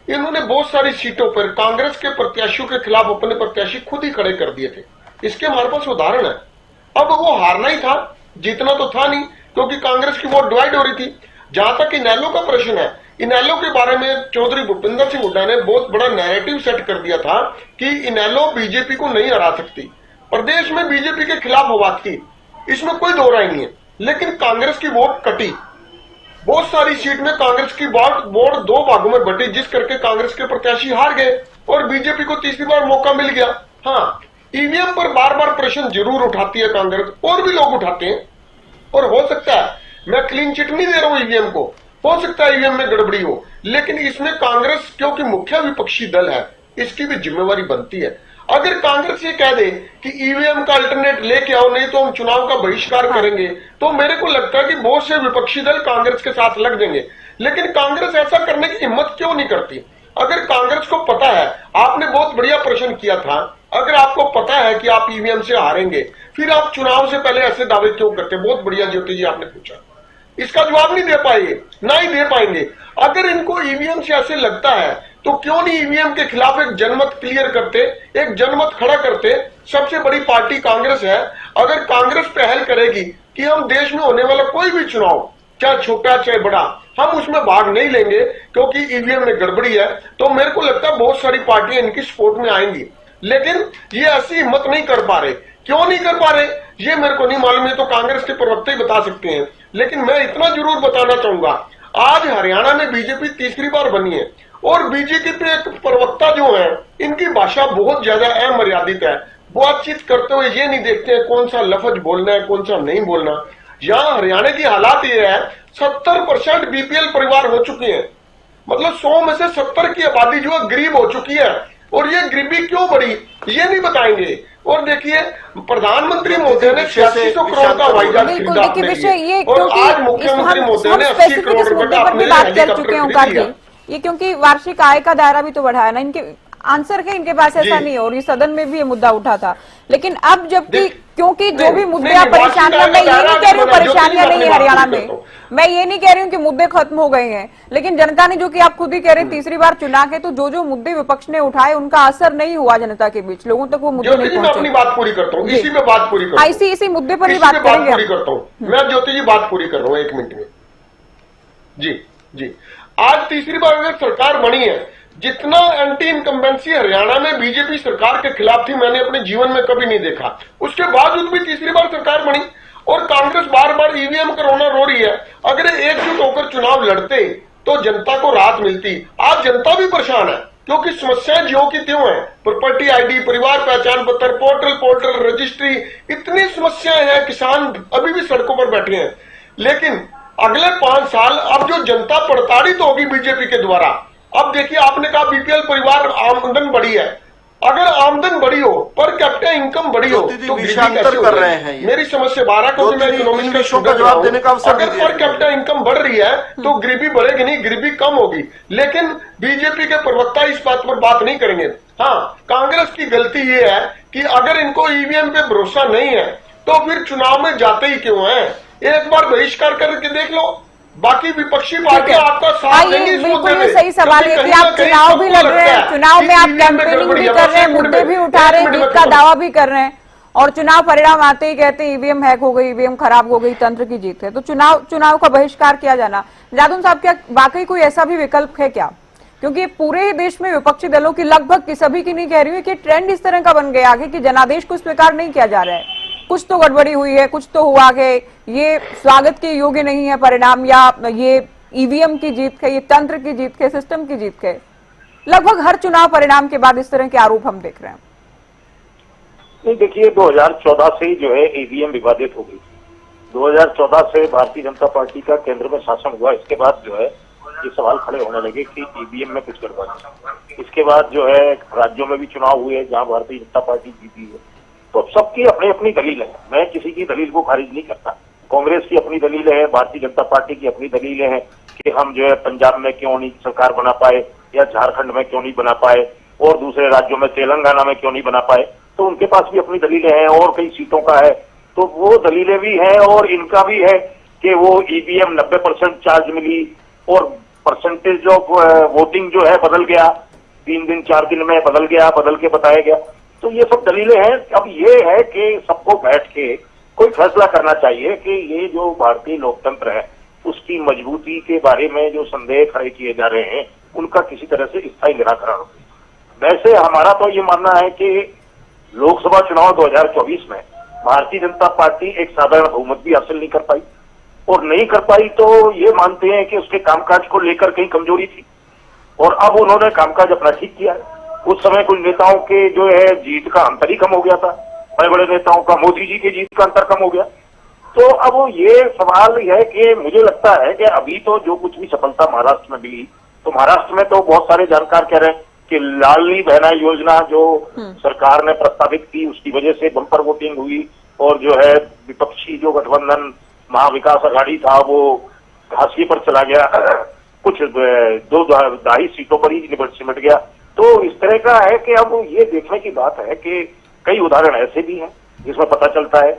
Speaker 8: इन्होंने बहुत सारी सीटों पर कांग्रेस के प्रत्याशियों के खिलाफ अपने प्रत्याशी खुद ही खड़े कर दिए थे। इसके हमारे पास उदाहरण है। अब वो हारना ही था, जीतना तो था नहीं, क्योंकि कांग्रेस की वोट डिवाइड हो रही थी। जहां तक इनेलो का प्रश्न है, इनेलो के बारे में चौधरी भूपेंद्र सिंह हुड्डा ने बहुत बड़ा नैरेटिव सेट कर दिया था कि इनेलो बीजेपी को नहीं हरा सकती। प्रदेश में बीजेपी के खिलाफ आवाज थी, इसमें कोई दो राय नहीं है। लेकिन कांग्रेस की वोट कटी, बहुत सारी सीट में कांग्रेस की वोट 2 भागों में बटी, जिस करके कांग्रेस के प्रत्याशी हार गए और बीजेपी को तीसरी बार मौका मिल गया। हाँ, EVM पर बार बार प्रश्न जरूर उठाती है कांग्रेस, और भी लोग उठाते हैं। और हो सकता है, मैं क्लीन चिट नहीं दे रहा हूं EVM को, हो सकता है EVM में गड़बड़ी हो, लेकिन इसमें कांग्रेस क्योंकि मुख्य विपक्षी दल है, इसकी भी जिम्मेवारी बनती है। अगर कांग्रेस ये कह दे कि EVM का अल्टरनेट लेके आओ, नहीं तो हम चुनाव का बहिष्कार करेंगे, तो मेरे को लगता है कि बहुत से विपक्षी दल कांग्रेस के साथ लग जाएंगे। लेकिन कांग्रेस ऐसा करने की हिम्मत क्यों नहीं करती? अगर कांग्रेस को पता है, आपने बहुत बढ़िया प्रश्न किया था, अगर आपको पता है कि आप EVM से हारेंगे, फिर आप चुनाव से पहले ऐसे दावे क्यों करते? बहुत बढ़िया ज्योति जी आपने पूछा, इसका जवाब नहीं दे पाएंगे, ना ही दे पाएंगे। अगर इनको EVM से ऐसे लगता है तो क्यों नहीं EVM के खिलाफ एक जनमत क्लियर करते, एक जनमत खड़ा करते। सबसे बड़ी पार्टी कांग्रेस है, अगर कांग्रेस पहल करेगी कि हम देश में होने वाला कोई भी चुनाव, चाहे छोटा चाहे बड़ा, हम उसमें भाग नहीं लेंगे क्योंकि ईवीएम में गड़बड़ी है। तो मेरे को लगता है बहुत सारी पार्टियां इनकी सपोर्ट में आएंगी, लेकिन ये ऐसी हिम्मत नहीं कर पा रहे। क्यों नहीं कर पा रहे ये मेरे को नहीं मालूम, है तो कांग्रेस के प्रवक्ता ही बता सकते हैं। लेकिन मैं इतना जरूर बताना चाहूंगा, आज हरियाणा में बीजेपी तीसरी बार बनी है और बीजेपी पे एक प्रवक्ता जो है, इनकी भाषा बहुत ज्यादा अमर्यादित है। बातचीत करते हुए ये नहीं देखते हैं कौन सा लफ्ज बोलना है कौन सा नहीं बोलना। यहाँ हरियाणा की हालात ये है, 70% बीपीएल परिवार हो चुके हैं, मतलब 100 में से 70 की आबादी जो है गरीब हो चुकी है। और ये गरीबी क्यों बढ़ी ये नहीं बताएंगे। और देखिए प्रधानमंत्री मोदी ने 8600 करोड़ का हवाई जहाज खरीदा अपने लिए, और आज मुख्यमंत्री मोदी ने 80 करोड़ रुपए का अपने लिए हेलीकॉप्टर खरीद लिया।
Speaker 1: ये क्योंकि वार्षिक आय का दायरा भी तो बढ़ाया ना, इनके आंसर है इनके पास ऐसा नहीं है। और ये सदन में भी ये मुद्दा उठा था, लेकिन अब जबकि क्योंकि जो भी मुद्दे आप परेशानियां, मैं ये नहीं कह रही हूँ परेशानियां नहीं है हरियाणा में, मैं ये नहीं कह रही हूँ कि मुद्दे खत्म हो गए हैं, लेकिन जनता ने, जो कि आप खुद ही कह रहे हैं तीसरी बार चुनाव के, तो जो मुद्दे विपक्ष ने उठाए उनका असर नहीं हुआ जनता के बीच, लोगों तक वो मुद्दे नहीं पहुंचे।
Speaker 8: अपनी बात पूरी करता हूँ, इसी में बात पूरी करता हूँ,
Speaker 1: इसी मुद्दे पर ही बात करेंगे।
Speaker 8: पूरी करता हूँ मैं, ज्योति जी बात पूरी कर रहा हूँ 1 मिनट में। जी आज तीसरी बार अगर सरकार बनी है, जितना एंटी इनकम्बेंसी हरियाणा में बीजेपी सरकार के खिलाफ थी मैंने अपने जीवन में कभी नहीं देखा। उसके बावजूद भी तीसरी बार सरकार बनी और कांग्रेस बार बार ईवीएम कोरोना रो रही है। अगर एकजुट होकर चुनाव लड़ते तो जनता को राहत मिलती। आज जनता भी परेशान है क्योंकि समस्याएं ज्यों की त्यों हैं, प्रॉपर्टी आईडी, परिवार पहचान पत्र, पोर्टल रजिस्ट्री, इतनी समस्याएं हैं। किसान अभी भी सड़कों पर बैठे हैं। लेकिन अगले 5 साल अब जो जनता प्रताड़ित होगी बीजेपी के द्वारा, अब देखिए आपने कहा बीपीएल परिवार आमदन बढ़ी है, अगर आमदन बढ़ी हो पर कैपिटा इनकम बढ़ी हो तो
Speaker 6: विषयांतर कर रहे हैं ये।
Speaker 8: मेरी समझ से 12 क्योंकि मैं इकोनॉमिक्स का स्टूडेंट जवाब देने का अवसर, अगर पर कैपिटा इनकम बढ़ रही है तो गरीबी बढ़ेगी नहीं, गरीबी कम होगी। लेकिन बीजेपी के प्रवक्ता इस बात पर बात नहीं करेंगे। हाँ, कांग्रेस की गलती ये है कि अगर इनको ईवीएम पे भरोसा नहीं है तो फिर चुनाव में जाते ही क्यों है। एक बार बहिष्कार करके देख लो, बाकी विपक्षी पार्टियां आपका साथ देंगी इस मुद्दे में।
Speaker 1: सही सवाल है कि आप चुनाव भी लड़ रहे हैं, चुनाव में आप कैंपेनिंग भी कर रहे हैं, मुद्दे भी उठा रहे हैं, जीत का दावा भी कर रहे हैं, और चुनाव परिणाम आते ही कहते हैं ईवीएम हैक हो गई, ईवीएम खराब हो गई, तंत्र की जीत है। तो चुनाव का बहिष्कार किया जाना, जादून साहब क्या वाकई कोई ऐसा भी विकल्प है क्या? क्योंकि पूरे ही देश में विपक्षी दलों की लगभग की सभी की नहीं कह रही हूँ कि ट्रेंड इस तरह का बन गया आगे कि जनादेश को स्वीकार नहीं किया जा रहा है। कुछ तो गड़बड़ी हुई है, कुछ तो हुआ है, ये स्वागत के योग्य नहीं है परिणाम, या ये ईवीएम की जीत है, ये तंत्र की जीत है, सिस्टम की जीत है। लगभग हर चुनाव परिणाम के बाद इस तरह के आरोप हम देख रहे हैं।
Speaker 9: नहीं, देखिए 2014 से ही जो है ईवीएम विवादित हो गई। 2014 से भारतीय जनता पार्टी का केंद्र में शासन हुआ, इसके बाद जो है ये सवाल खड़े होने लगे कि ईवीएम में कुछ गड़बड़ है। इसके बाद जो है राज्यों में भी चुनाव हुए जहां भारतीय जनता पार्टी जीती है। तो सबकी अपनी अपनी दलील है, मैं किसी की दलील को खारिज नहीं करता। कांग्रेस की अपनी दलीलें हैं, भारतीय जनता पार्टी की अपनी दलीलें हैं कि हम जो है पंजाब में क्यों नहीं सरकार बना पाए या झारखंड में क्यों नहीं बना पाए और दूसरे राज्यों में तेलंगाना में क्यों नहीं बना पाए। तो उनके पास भी अपनी दलीलें हैं और कई सीटों का है, तो वो दलीलें भी हैं और इनका भी है कि वो ईवीएम 90% चार्ज मिली और परसेंटेज ऑफ वोटिंग जो है बदल गया, 3 दिन 4 दिन में बदल गया, बदल के बताया गया। तो ये सब दलीलें हैं। अब ये है कि सबको बैठ के कोई फैसला करना चाहिए कि ये जो भारतीय लोकतंत्र है उसकी मजबूती के बारे में जो संदेह खड़े किए जा रहे हैं उनका किसी तरह से स्थायी निराकरण हो। वैसे हमारा तो ये मानना है कि लोकसभा चुनाव 2024 में भारतीय जनता पार्टी एक साधारण बहुमत भी हासिल नहीं कर पाई, और नहीं कर पाई तो ये मानते हैं कि उसके कामकाज को लेकर कहीं कमजोरी थी, और अब उन्होंने कामकाज अपना ठीक किया है। उस समय कुछ नेताओं के जो है जीत का अंतर ही कम हो गया था, बड़े बड़े नेताओं का, मोदी जी के जीत का अंतर कम हो गया। तो अब ये सवाल है कि मुझे लगता है कि अभी तो जो कुछ भी सफलता महाराष्ट्र में मिली, तो महाराष्ट्र में तो बहुत सारे जानकार कह रहे हैं कि लाडली बहना योजना जो सरकार ने प्रस्तावित की उसकी वजह से बंपर वोटिंग हुई, और जो है विपक्षी जो गठबंधन महाविकास अघाड़ी था वो घासी पर चला गया, कुछ 2-2.5 सीटों पर ही सिमट गया। तो इस तरह का है कि अब ये देखने की बात है कि कई उदाहरण ऐसे भी हैं जिसमें पता चलता है।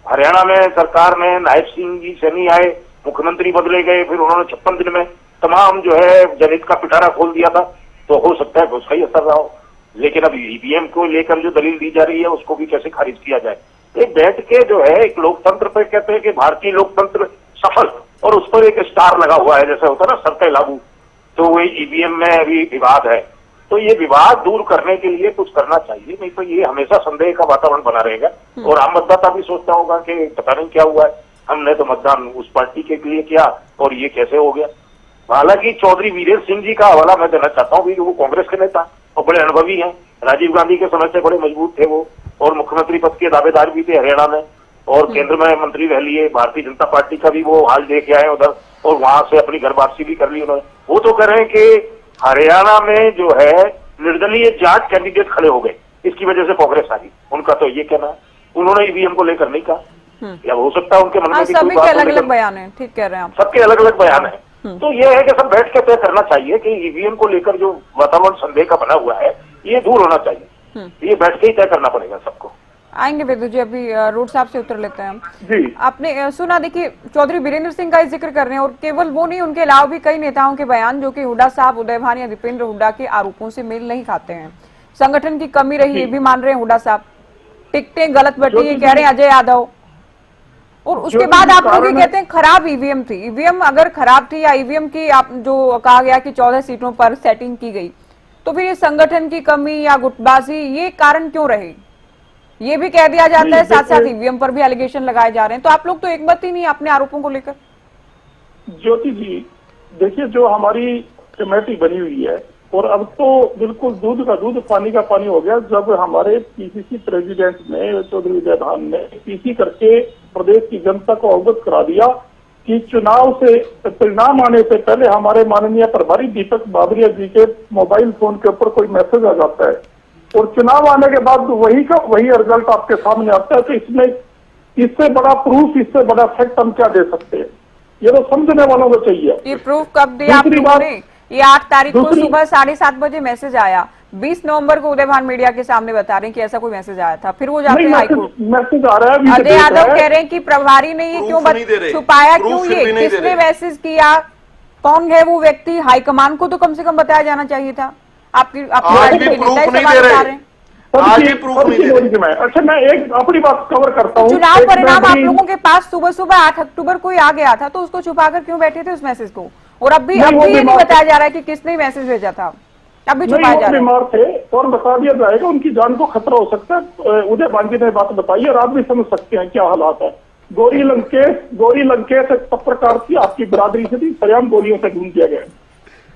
Speaker 9: हरियाणा में सरकार ने नायब सिंह जी सैनी आए, मुख्यमंत्री बदले गए, फिर उन्होंने 56 दिन में तमाम जो है जनहित का पिटारा खोल दिया था, तो हो सकता है कि उसका ही असर रहा हो। लेकिन अब ईवीएम को लेकर जो दलील दी जा रही है उसको भी कैसे खारिज किया जाए, एक बैठ के जो है एक लोकतंत्र पे कहते हैं कि भारतीय लोकतंत्र सफल, और उस पर एक स्टार लगा हुआ है, जैसे होता है ना सरकई लागू, तो वही ईवीएम में अभी विवाद है। तो ये विवाद दूर करने के लिए कुछ करना चाहिए, नहीं तो ये हमेशा संदेह का वातावरण बना रहेगा। और आम मतदाता भी सोचता होगा कि पता नहीं क्या हुआ है, हमने तो मतदान उस पार्टी के लिए किया और ये कैसे हो गया। हालांकि चौधरी वीरेंद्र सिंह जी का हवाला मैं देना चाहता हूँ, वो कांग्रेस के नेता और बड़े अनुभवी हैं, राजीव गांधी के समय से बड़े मजबूत थे वो, और मुख्यमंत्री पद के दावेदार भी थे हरियाणा में, और केंद्र में मंत्री रह लिए, भारतीय जनता पार्टी का भी वो हाल देख आए उधर, और वहां से अपनी घर वापसी भी कर ली उन्होंने। वो तो कह रहे हैं कि हरियाणा में जो है निर्दलीय जाट कैंडिडेट खड़े हो गए, इसकी वजह से कांग्रेस आ गई, उनका तो ये कहना है। उन्होंने ईवीएम को लेकर नहीं कहा, या हो सकता है उनके मन में भी
Speaker 1: सभी के अलग अलग बयान है, ठीक कह रहे हैं आप,
Speaker 9: सबके अलग अलग बयान है। तो ये है कि सब बैठ के तय करना चाहिए कि ईवीएम को लेकर जो वातावरण संदेह का बना हुआ है ये दूर होना चाहिए, ये बैठ के ही तय करना पड़ेगा सबको।
Speaker 1: आएंगे वेदू जी, अभी रूट साहब से उत्तर लेते हैं हम।
Speaker 7: जी
Speaker 1: आपने सुना, देखिए चौधरी वीरेंद्र सिंह का जिक्र कर रहे हैं, और केवल वो नहीं, उनके अलावा भी कई नेताओं के बयान जो कि हुड्डा साहब, उदय भान या दीपेंद्र हुड्डा के आरोपों से मेल नहीं खाते हैं। संगठन की कमी रही ये भी मान रहे हैं हुड्डा साहब, टिकटें गलत बटी ये कह रहे हैं अजय यादव, और उसके बाद आप लोग ये कहते हैं खराब ईवीएम थी। ईवीएम अगर खराब थी या ईवीएम की आप जो कहा गया कि 14 सीटों पर सेटिंग की गई, तो फिर ये संगठन की कमी या गुटबाजी ये कारण क्यों रहे, ये भी कह दिया जाता है। साथ साथ ईवीएम पर भी एलिगेशन लगाए जा रहे हैं, तो आप लोग तो एक मत ही नहीं अपने आरोपों को लेकर।
Speaker 7: ज्योति जी देखिए, जो हमारी कमेटी बनी हुई है, और अब तो बिल्कुल दूध का दूध पानी का पानी हो गया, जब हमारे पीसीसी प्रेसिडेंट ने, चौधरी उदय भान ने पीसी करके प्रदेश की जनता को अवगत करा दिया कि चुनाव से परिणाम आने से पहले हमारे माननीय प्रभारी दीपक बाबरिया जी के मोबाइल फोन के ऊपर कोई मैसेज आ जाता है, और चुनाव आने के बाद वही का वही रिजल्ट आपके सामने आता है। तो इसमें इससे बड़ा प्रूफ, इससे बड़ा फैक्ट हम क्या दे सकते हैं, ये तो समझने वालों को चाहिए।
Speaker 1: ये प्रूफ कब दिया आप लोगों ने? ये 8 तारीख को सुबह 7:30 बजे मैसेज आया, 20 नवंबर को उदय भान मीडिया के सामने बता रहे हैं कि ऐसा कोई मैसेज आया था। फिर वो जाते हैं हाईकोर्ट,
Speaker 7: मैसेज आ रहा है,
Speaker 1: अजय यादव कह रहे हैं कि प्रभारी ने ये क्यों छुपाया, क्यों ये किसने मैसेज किया, कौन है वो व्यक्ति, हाईकमान को तो कम से कम बताया जाना चाहिए था। आपकी
Speaker 6: आज भी प्रूफ नहीं दे रहे, आज भी प्रूफ नहीं दे रहे।
Speaker 7: अच्छा मैं एक अपनी बात कवर करता हूँ।
Speaker 1: चुनाव परिणाम आप लोगों के पास सुबह सुबह 8 अक्टूबर को ही आ गया था, तो उसको छुपाकर क्यों बैठे थे उस मैसेज को? और अब भी ये नहीं बताया जा रहा है कि किसने मैसेज भेजा था, अब भी छुपाया जा रहा है।
Speaker 7: बीमार थे और बता दिया जाएगा, उनकी जान को खतरा हो सकता है। उदय भान जी ने बात बताई और आप भी समझ सकते हैं क्या हालात है। गौरी लंकेश एक पत्रकार थी, आपकी बिरादरी से थी, सरेआम गोलियों से ढूंढ दिया गया।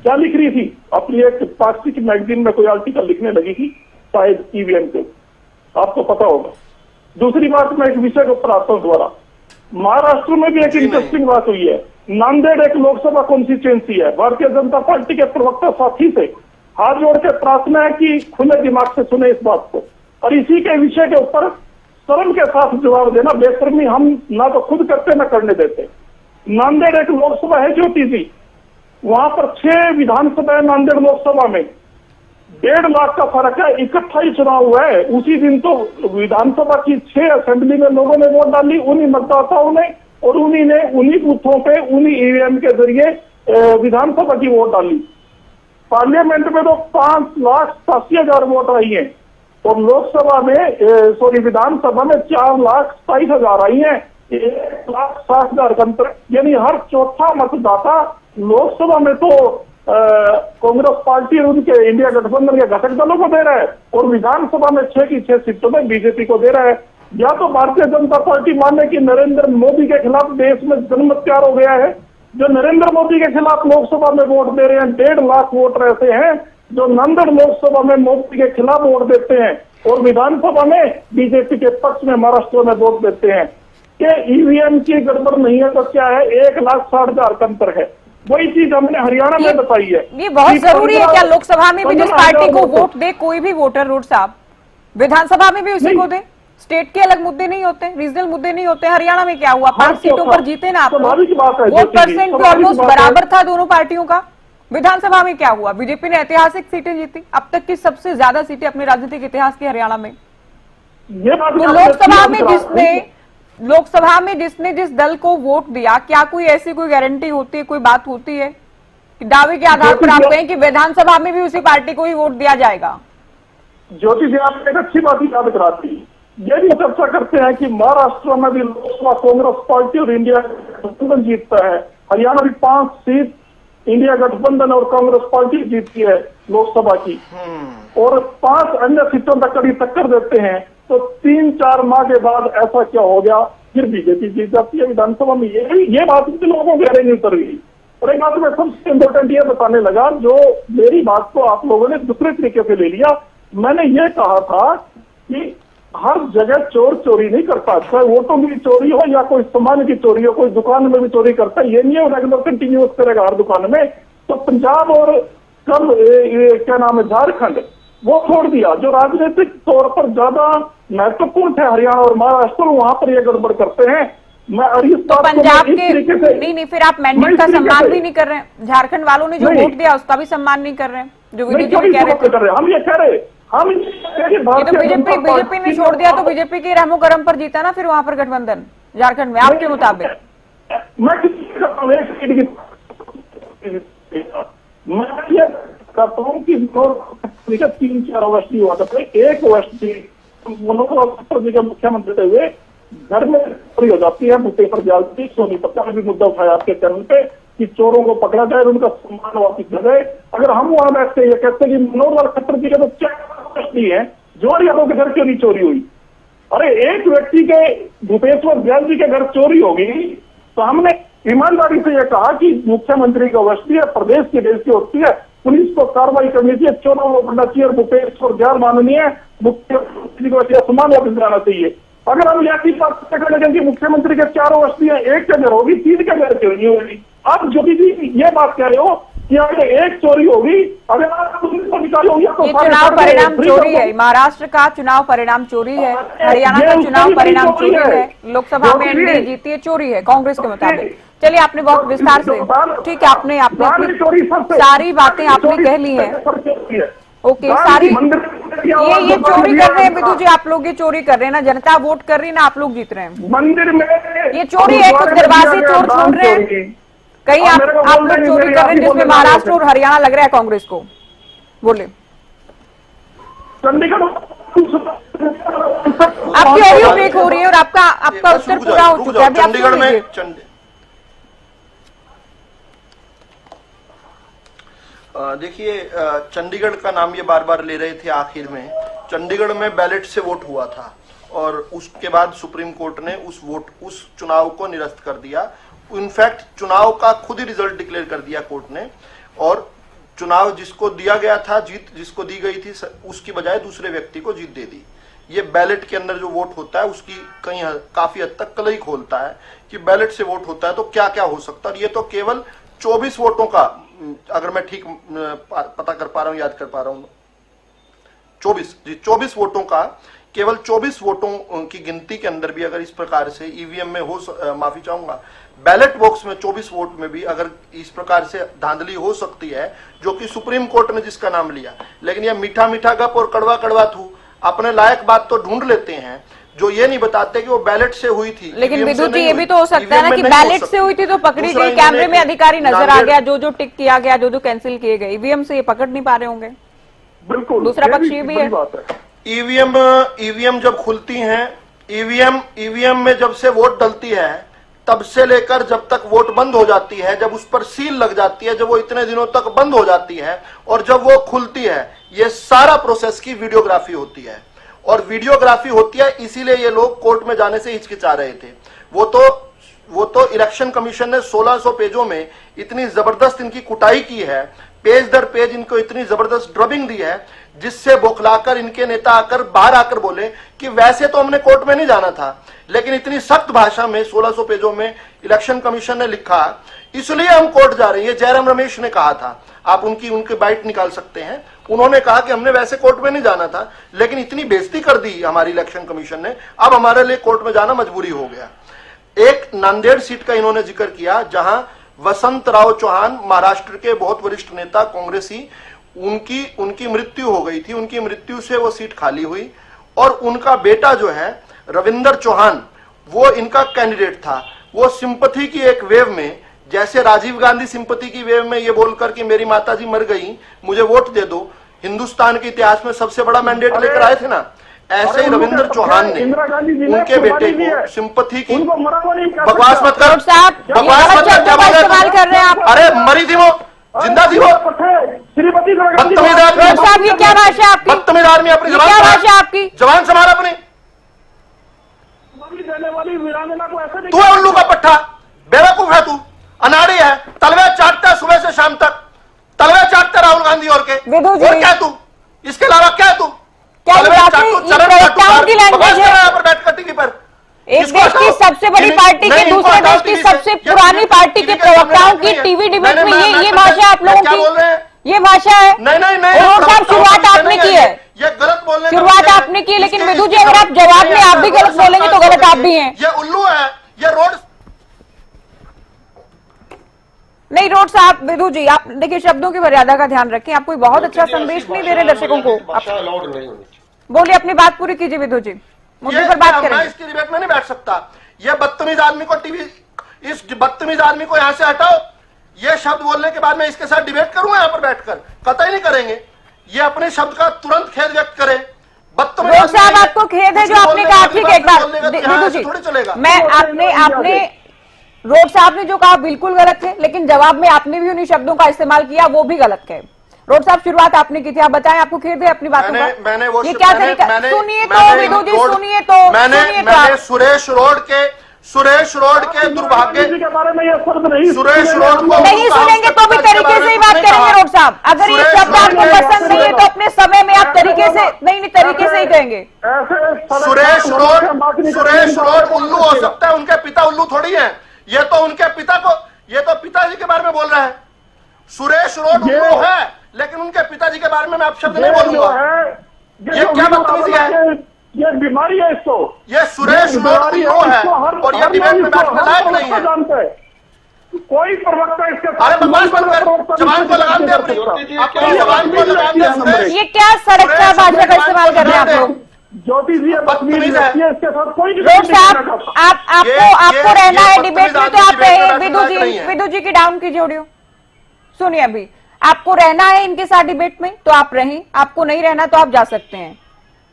Speaker 7: क्या लिख रही थी? अपनी एक प्लास्टिक मैगजीन में कोई आर्टिकल लिखने लगी थी शायद ईवीएम के, आपको पता होगा। दूसरी बात, मैं एक विषय के ऊपर आता हूँ दोबारा। महाराष्ट्र में भी एक इंटरेस्टिंग बात हुई है। नांदेड़ एक लोकसभा कॉन्स्टिट्यूएंसी है। भारतीय जनता पार्टी के प्रवक्ता साथी से हाथ जोड़ के प्रार्थना है कि खुले दिमाग से सुने इस बात को, और इसी के विषय के ऊपर शर्म के साथ जवाब देना। बेशर्मी हम ना तो खुद करते ना करने देते। नांदेड़ एक लोकसभा है ज्योति जी, वहां पर 6 विधानसभा है नांदेड़ लोकसभा में, 1.5 लाख का फर्क है। इकट्ठा ही चुनाव हुआ है। उसी दिन तो विधानसभा की 6 असेंबली में लोगों ने वोट डाली, उन्हीं मतदाताओं ने, और उन्हीं बूथों पे उन्हीं ईवीएम के जरिए विधानसभा की वोट डाली। पार्लियामेंट में तो 5,87,000 वोट आई है, और लोकसभा में विधानसभा में 4,27,000 आई है। 1,60,000 का अंतर, यानी हर चौथा मतदाता लोकसभा में तो कांग्रेस पार्टी और उनके इंडिया गठबंधन के घटक दलों को दे रहा है, और विधानसभा में 6 की 6 सीटों में बीजेपी को दे रहा है। या तो भारतीय जनता पार्टी माने कि नरेंद्र मोदी के खिलाफ देश में जनमत तैयार हो गया है। जो नरेंद्र मोदी के खिलाफ लोकसभा में वोट दे रहे हैं, 1.5 लाख वोटर ऐसे हैं जो नांदेड़ लोकसभा में मोदी के खिलाफ वोट देते हैं, और विधानसभा में बीजेपी के पक्ष में महाराष्ट्र में वोट देते हैं। कि ईवीएम की गड़बड़ नहीं है तो क्या है, 1,60,000 का अंतर है। वही चीज हमने हरियाणा में बताई है।
Speaker 1: ये बहुत जरूरी है क्या लोकसभा में भी जिस पार्टी को वोट दे कोई भी वोटर, रोड साहब, विधानसभा में भी उसी को दे? स्टेट के अलग मुद्दे नहीं होते, रीजनल मुद्दे नहीं होते? हरियाणा में क्या हुआ, 5 सीटों पर जीते ना आप लोग, वोट परसेंट तो ऑलमोस्ट बराबर था दोनों पार्टियों का। विधानसभा में क्या हुआ? बीजेपी ने ऐतिहासिक सीटें जीती, अब तक की सबसे ज्यादा सीटें अपने राजनीतिक इतिहास की हरियाणा में। तो लोकसभा में जिसने जिस दल को वोट दिया, क्या कोई ऐसी कोई गारंटी होती है, कोई बात होती है कि दावे के आधार पर आप कहें कि विधानसभा में भी उसी पार्टी को ही वोट दिया जाएगा?
Speaker 7: ज्योति जी, आपने एक अच्छी बात याद कराती। ये भी चर्चा करते हैं कि महाराष्ट्र में भी लोकसभा कांग्रेस पार्टी और इंडिया गठबंधन जीतता है, हरियाणा भी 5 सीट इंडिया गठबंधन और कांग्रेस पार्टी जीतती है लोकसभा की, और 5 अन्य सीटों तक कड़ी टक्कर देते हैं। तो 3-4 माह के बाद ऐसा क्या हो गया, फिर बीजेपी जीत जाती है विधानसभा में। ये बात लोगों को गहरे नहीं उतर गई। और एक बात मैं सबसे इम्पोर्टेंट ये बताने लगा, जो मेरी बात को आप लोगों ने दूसरे तरीके से ले लिया। मैंने ये कहा था कि हर जगह चोर चोरी नहीं करता, चाहे वोटों की चोरी हो या कोई सामान की चोरी हो, कोई दुकान में भी चोरी करता है, ये नहीं है रेगुलर कंटिन्यूस करेगा हर दुकान में। तो पंजाब और कल क्या नाम है झारखंड, वो छोड़ दिया जो राजनीतिक तौर पर ज्यादा महत्वपूर्ण थे, हरियाणा और महाराष्ट्र, वहां पर ये गड़बड़ करते हैं। मैं और इस
Speaker 1: तो
Speaker 7: बात को
Speaker 1: पंजाब
Speaker 7: इस
Speaker 1: के
Speaker 7: तरीके से
Speaker 1: नहीं, फिर आप मैंडेट का सम्मान भी नहीं कर रहे हैं। झारखंड वालों ने जो
Speaker 7: नहीं।
Speaker 1: वोट दिया उसका भी सम्मान नहीं कर रहे हैं, जो
Speaker 7: नहीं,
Speaker 1: वीडियो
Speaker 7: क्यों
Speaker 1: में कह रहे थे।
Speaker 7: कर रहे हैं? हम ये कह रहे, हम ये कह रहे कि
Speaker 1: ये तो
Speaker 7: भारतीय जनता
Speaker 1: बीजेपी ने
Speaker 7: पार्टी-
Speaker 1: छोड़ दिया, तो बीजेपी के रहमो करम पर जीता ना फिर वहां पर गठबंधन झारखंड में आपके मुताबिक।
Speaker 7: मैं किसी का कहता हूं, एक सीट की मैं ये कहता हूं कि 3-4 वर्ष की हुआ करते, एक वर्ष की मनोहर जी के मुख्यमंत्री थे हुए घर में चोरी हो जाती है, मुद्दे पर जाती। सोनीपत का भी मुद्दा उठाया आपके चरण पे कि चोरों को पकड़ा जाए, उनका सम्मान वापिस हो जाए। अगर हम वहां बैठते ये कहते कि मनोहर खट्टर जी के तो 4 वर्ष नहीं है, जोड़ यादव के घर क्यों नहीं चोरी हुई? अरे एक व्यक्ति के भूपेश्वर दयाल जी के घर चोरी होगी तो हमने ईमानदारी से यह कहा कि मुख्यमंत्री का वश है, प्रदेश की देश की होती है, पुलिस को कार्रवाई करनी चाहिए, चोरों को पकड़ना चाहिए और भूपेश्वर दयाल माननीय मुख्यमंत्री को सम्मान वापिस दिलाना चाहिए। अगर हम ऐसी बात करें कि मुख्यमंत्री के 4 वर्ष दिए, एक के घर होगी, 3 के घर क्यों नहीं होगी? आप जो भी ये बात कह रहे हो कि अगर एक चोरी होगी, अगर आप पुलिस को निकाली होगी तो
Speaker 1: ये चुनाव परिणाम चोरी है, महाराष्ट्र का चुनाव परिणाम चोरी है, हरियाणा का चुनाव परिणाम चोरी है, लोकसभा में एनडीए जीती है, चोरी है कांग्रेस के मुताबिक। चलिए, आपने बहुत विस्तार से, ठीक है, आपने सारी बातें आपने कह ली है। ओके, सारी ये चोरी कर रहे हैं विदु जी, आप लोग ये चोरी कर रहे हैं ना, जनता वोट कर रही है ना, आप लोग जीत रहे हैं।
Speaker 7: मंदिर में
Speaker 1: ये चोरी है, कुछ दरवाजे चोर छोड़ रहे हैं, कहीं आप लोग चोरी कर रहे हैं जिसमें महाराष्ट्र और हरियाणा लग रहा है कांग्रेस को। बोले,
Speaker 7: चंडीगढ़
Speaker 1: आपकी ऑडियो ब्रेक हो रही है और आपका उत्तर पूरा हो चुका है।
Speaker 6: चंडीगढ़ में देखिए, चंडीगढ़ का नाम ये बार बार ले रहे थे। आखिर में चंडीगढ़ में बैलेट से वोट हुआ था और उसके बाद सुप्रीम कोर्ट ने उस चुनाव को निरस्त कर दिया। इनफैक्ट चुनाव का खुद ही रिजल्ट डिक्लेयर कर दिया कोर्ट ने, और चुनाव जिसको दिया गया था, जीत जिसको दी गई थी, उसकी बजाय दूसरे व्यक्ति को जीत दे दी। ये बैलेट के अंदर जो वोट होता है उसकी काफी हद तक कलई खोलता है कि बैलेट से वोट होता है तो क्या क्या हो सकता है। और ये तो केवल 24 वोटों का, अगर मैं ठीक पता कर पा रहा हूं, याद कर पा रहा हूं, 24 वोटों का, केवल 24 वोटों की गिनती के अंदर भी अगर इस प्रकार से ईवीएम में माफी चाहूंगा, बैलेट बॉक्स में 24 वोट में भी अगर इस प्रकार से धांधली हो सकती है, जो कि सुप्रीम कोर्ट ने जिसका नाम लिया। लेकिन यह मीठा मीठा गप और कड़वा कड़वा थू अपने लायक बात तो ढूंढ लेते हैं, जो ये नहीं बताते कि वो बैलेट से हुई थी।
Speaker 1: लेकिन विद्युत जी, ये भी तो हो सकता है ना कि बैलेट से हुई थी तो पकड़ी गई, कैमरे में अधिकारी नजर आ गया, जो टिक किया गया, जो कैंसिल किए गए, ईवीएम से ये पकड़ नहीं पा रहे होंगे।
Speaker 7: बिल्कुल,
Speaker 1: दूसरा पक्ष ये भी है।
Speaker 6: ईवीएम जब खुलती हैं, ईवीएम में जब से वोट डलती है तब से लेकर जब तक वोट बंद हो जाती है, जब उस पर सील लग जाती है, जब वो इतने दिनों तक बंद हो जाती है और जब वो खुलती है, ये सारा प्रोसेस की वीडियोग्राफी होती है। और वीडियोग्राफी होती है, इसीलिए ये लोग कोर्ट में जाने से हिचकिचा रहे थे। वो तो इलेक्शन कमीशन ने 1600 पेजों में इतनी जबरदस्त इनकी कुटाई की है, पेज दर पेज इनको इतनी जबरदस्त ड्रबिंग दी है, जिससे बौखलाकर इनके नेता बाहर आकर बोले कि वैसे तो हमने कोर्ट में नहीं जाना था, लेकिन इतनी सख्त भाषा में 1600 पेजों में इलेक्शन कमीशन ने लिखा, इसलिए हम कोर्ट जा रहे हैं। ये जयराम रमेश ने कहा था, आप उनकी बाइट निकाल सकते हैं। उन्होंने कहा कि हमने वैसे कोर्ट में नहीं जाना था, लेकिन इतनी बेइज्जती कर दी हमारी इलेक्शन कमीशन ने, अब हमारे लिए कोर्ट में जाना मजबूरी हो गया। एक नांदेड़ सीट का इन्होंने जिक्र किया, जहां वसंतराव चौहान, महाराष्ट्र के बहुत वरिष्ठ नेता कांग्रेसी, उनकी मृत्यु हो गई थी। उनकी मृत्यु से वो सीट खाली हुई और उनका बेटा जो है रविंदर चौहान, वो इनका कैंडिडेट था। वो सिंपैथी की एक वेव में, जैसे राजीव गांधी सिंपैथी की वेव में ये बोलकर कि मेरी माताजी मर गई, मुझे वोट दे दो, हिंदुस्तान के इतिहास में सबसे बड़ा मैंडेट लेकर आए थे ना, ऐसे ही रविंद्र चौहान ने
Speaker 7: इंदिरा गांधी जी ने
Speaker 6: उनके बेटे
Speaker 7: दी है,
Speaker 6: को सिंपथी की।
Speaker 7: उनको मरा हुआ नहीं कह
Speaker 6: बकवास मत कर,
Speaker 1: साहब,
Speaker 6: बकवास मत कर, क्या बोल रहे
Speaker 1: इस्तेमाल कर रहे हैं आप?
Speaker 6: अरे मरी थी वो, जिंदा थी वो।
Speaker 7: श्रीमती इंदिरा गांधी
Speaker 6: बदतमीज आदमी,
Speaker 1: रोड साहब, ये क्या भाषा है आपकी?
Speaker 6: बदतमीज आदमी, अपनी
Speaker 1: ये
Speaker 6: जबान
Speaker 1: क्या
Speaker 6: संभाल,
Speaker 1: भाषा है आपकी?
Speaker 6: जबान संभाल अपनी।
Speaker 7: देने वाली वीरांगना को ऐसे
Speaker 6: तू है उल्लू का पट्टा, बेवकूफ है तू, अनाड़ी है, तलवे चाटता है सुबह से शाम तक, तलवे चाटता राहुल गांधी और के।
Speaker 1: विदु जी।
Speaker 6: और क्या तू, इसके अलावा क्या तू?
Speaker 1: क्या
Speaker 6: तलवे
Speaker 1: बात है?
Speaker 6: चाटू,
Speaker 1: ये
Speaker 6: चरण
Speaker 1: प्रवक्ताओं
Speaker 6: चाटू,
Speaker 1: की लैंग्वेज
Speaker 6: बकवास कर
Speaker 1: है।
Speaker 6: रहा है यहाँ पर बैठकर टीवी पर।
Speaker 1: एक
Speaker 6: इसको
Speaker 1: देश की
Speaker 6: हटाओ।
Speaker 1: सबसे बड़ी
Speaker 6: टीवी-
Speaker 1: पार्टी के
Speaker 6: नहीं, इनको
Speaker 1: दूसरे
Speaker 6: हटाओ
Speaker 1: देश की
Speaker 6: टीवी से।
Speaker 1: सबसे
Speaker 6: ये
Speaker 1: पुरानी
Speaker 6: टीवी-
Speaker 1: पार्टी के
Speaker 6: टीवी के सामने
Speaker 1: प्रवक्ताओं
Speaker 6: नहीं
Speaker 1: की
Speaker 6: है।
Speaker 1: टीवी डिबेट
Speaker 6: नहीं,
Speaker 1: में
Speaker 6: नहीं,
Speaker 1: ये
Speaker 6: मैं-
Speaker 1: भाषा आप लोगों
Speaker 6: क्या बोल रहे हैं?
Speaker 1: की, ये भाषा है।
Speaker 6: नहीं नहीं नहीं,
Speaker 1: और रोड साहब, शुरुआत
Speaker 6: प्रवक्ताओं
Speaker 1: आपने
Speaker 6: नहीं
Speaker 1: की है।
Speaker 6: ये गलत बोलने का
Speaker 1: शुरुआत
Speaker 6: विषय है।
Speaker 1: आपने की, लेकिन
Speaker 6: इसके-
Speaker 1: विदु जी,
Speaker 6: इसके
Speaker 1: अगर आप जवाब में आप भी गलत
Speaker 6: रोड
Speaker 1: बोलेंगे तो गलत आप भी हैं।
Speaker 6: ये उल्लू है, ये रोड
Speaker 1: नहीं रोड साहब, विदु जी, आप देखिए शब्दों की मर्यादा का ध्यान रखें। आप कोई बहुत अच्छा संदेश नहीं दे रहे दर्शकों को।
Speaker 8: भाषा अलाउड नहीं होनी चाहिए।
Speaker 1: बोलिए, अपनी बात पूरी कीजिए विदु जी, मुद्दे पर बात
Speaker 6: मैं
Speaker 1: करेंगे।
Speaker 6: इसकी डिबेट में नहीं बैठ सकता। ये बदतमीज आदमी को टीवी, इस बदतमीज आदमी को यहां से हटाओ। ये शब्द बोलने के बाद मैं इसके साथ डिबेट करूंगा यहाँ पर बैठकर? कतई नहीं करेंगे। ये अपने शब्द का तुरंत खेद व्यक्त करे। बदतमीज
Speaker 1: रोड
Speaker 6: आदमी
Speaker 1: साहब,
Speaker 6: है।
Speaker 1: आपको खेद है
Speaker 6: कुछ
Speaker 1: जो
Speaker 6: भी
Speaker 1: आपने
Speaker 6: बोलने
Speaker 1: कहा,
Speaker 6: के
Speaker 1: ठीक
Speaker 6: बाद
Speaker 1: है, एक बार
Speaker 6: बोलने का
Speaker 1: विदु जी,
Speaker 6: थोड़ी चलेगा।
Speaker 1: मैं आपने रोड साहब ने जो कहा बिल्कुल गलत है, लेकिन जवाब में आपने भी उन्हीं शब्दों का इस्तेमाल किया, वो भी गलत है। रोड साहब, शुरुआत आपने की थी, आप बताएं, आपको खेद है अपनी बातों का?
Speaker 6: मैंने वो
Speaker 1: ये क्या तरीका? सुनिए तो विदु जी, सुनिए तो
Speaker 6: मैंने सुरेश रोड के दुर्भाग्य
Speaker 7: के बारे में ये शब्द नहीं
Speaker 6: सुरेश रोड को
Speaker 1: नहीं सुनेंगे तो भी तरीके से ही बात करेंगे रोड साहब। अगर ये शब्द आपको पसंद नहीं है तो अपने समय में आप तरीके से नहीं तरीके से ही कहेंगे।
Speaker 7: ऐसे
Speaker 6: सुरेश रोड उल्लू हो सकता है, उनके पिता उल्लू थोड़ी है। ये तो उनके पिता को, ये तो पिताजी के बारे में बोल रहा है। सुरेश रोड उल्लू है, लेकिन उनके पिताजी के बारे में मैं अपशब्द नहीं बोलूंगा। ये क्या बदतमीजी है?
Speaker 7: ये बीमारी है इसको।
Speaker 6: ये सुरेश रोड उल्लू है और ये डिबेट में बैठने लायक नहीं है।
Speaker 7: जानते हैं कोई प्रवक्ता इसके
Speaker 6: अरे बकवास मत कर, जवान को लगाम दे अपनी जवान को लगाम दे सुरेश।
Speaker 1: ये क्या सड़कता भाषा का इस्तेमाल कर रहे हैं आप लोग?
Speaker 7: ज्योति जी
Speaker 6: बदतमीज है।
Speaker 7: इसके साथ कोई
Speaker 1: रोड साहब, आपको रहना है डिबेट में तो आप रहे।
Speaker 6: नहीं
Speaker 1: विदु जी की डाउन कीजिए ऑडियो, सुनिए। अभी आपको रहना है इनके साथ डिबेट में तो आप रहें, आपको नहीं रहना तो आप जा सकते हैं,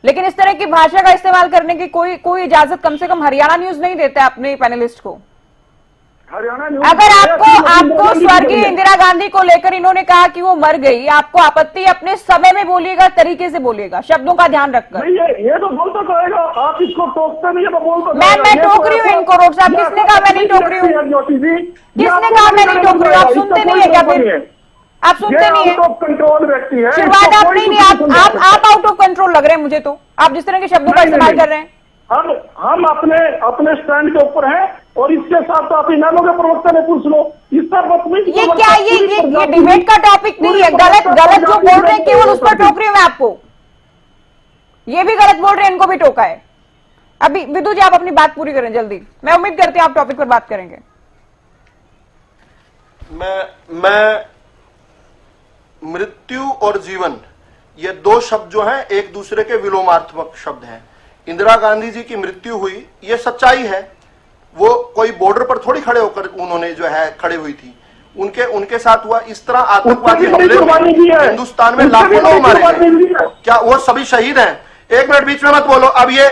Speaker 1: लेकिन इस तरह की भाषा का इस्तेमाल करने की कोई इजाजत कम से कम हरियाणा न्यूज नहीं देता है अपने पैनलिस्ट को।
Speaker 7: हरियाणा
Speaker 1: अगर आपको स्वर्गीय इंदिरा गांधी को लेकर इन्होंने कहा कि वो मर गई, आपको आपत्ति, अपने समय में बोलिएगा, तरीके से बोलिएगा, शब्दों का ध्यान रखकर।
Speaker 7: ये तो बोलता कहेगा, आप इसको टोकते नहीं है तो बोलता।
Speaker 1: मैं टोक रही हूँ इनको रोड साहब, किसने कहा मैं नहीं टोक रही हूँ?
Speaker 7: ज्योति जी,
Speaker 1: किसने कहा मैं नहीं टोक रही हूँ? आप सुनते नहीं है क्या? फिर आप सुनते नहीं है?
Speaker 7: आउट ऑफ कंट्रोल व्यक्ति है।
Speaker 1: शुरुआत आप नहीं, आप आउट ऑफ कंट्रोल लग रहे हैं मुझे तो, आप जिस तरह के शब्दों का इस्तेमाल कर रहे हैं।
Speaker 7: हम अपने स्टैंड के ऊपर हैं और इसके साथ आप इनालों के प्रवक्ता ने पूछ लो। इस पर
Speaker 1: ये क्या, ये डिबेट का टॉपिक नहीं है। गलत जो बोल रहे हैं केवल उस पर टोक रही हूं मैं आपको। ये भी गलत बोल रहे हैं, इनको भी टोका है। अभी विदु जी, आप अपनी बात पूरी करें जल्दी, मैं उम्मीद करती हूं आप टॉपिक पर बात करेंगे।
Speaker 6: मैं मृत्यु और जीवन, ये दो शब्द जो हैं एक दूसरे के विलोमार्थक शब्द हैं। इंदिरा गांधी जी की मृत्यु हुई, ये सच्चाई है। वो कोई बॉर्डर पर थोड़ी खड़े होकर उन्होंने जो है खड़े हुई थी, उनके साथ हुआ। इस तरह आतंकवादी हमले में हिंदुस्तान में लाखों लोग मारे गए। क्या वो सभी शहीद हैं? एक मिनट बीच में मत बोलो। अब ये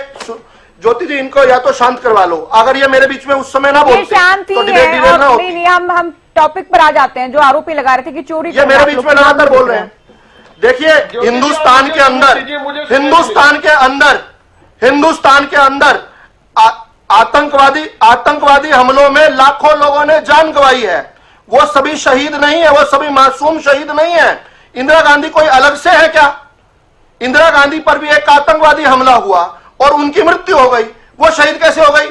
Speaker 6: ज्योति जी, इनको या तो शांत करवा लो। अगर ये मेरे बीच में उस समय ना बोलते तो डिबेट ना होती।
Speaker 1: नहीं, हम टॉपिक पर आ जाते हैं। जो आरोपी लगा रहे थे कि चोरी,
Speaker 6: ये मेरे बीच में लगातार बोल रहे हैं। देखिए, हिंदुस्तान के अंदर आतंकवादी हमलों में लाखों लोगों ने जान गंवाई है। वो सभी शहीद नहीं है, वो सभी मासूम शहीद नहीं है। इंदिरा गांधी कोई अलग से है क्या? इंदिरा गांधी पर भी एक आतंकवादी हमला हुआ और उनकी मृत्यु हो गई, वो शहीद कैसे हो गई?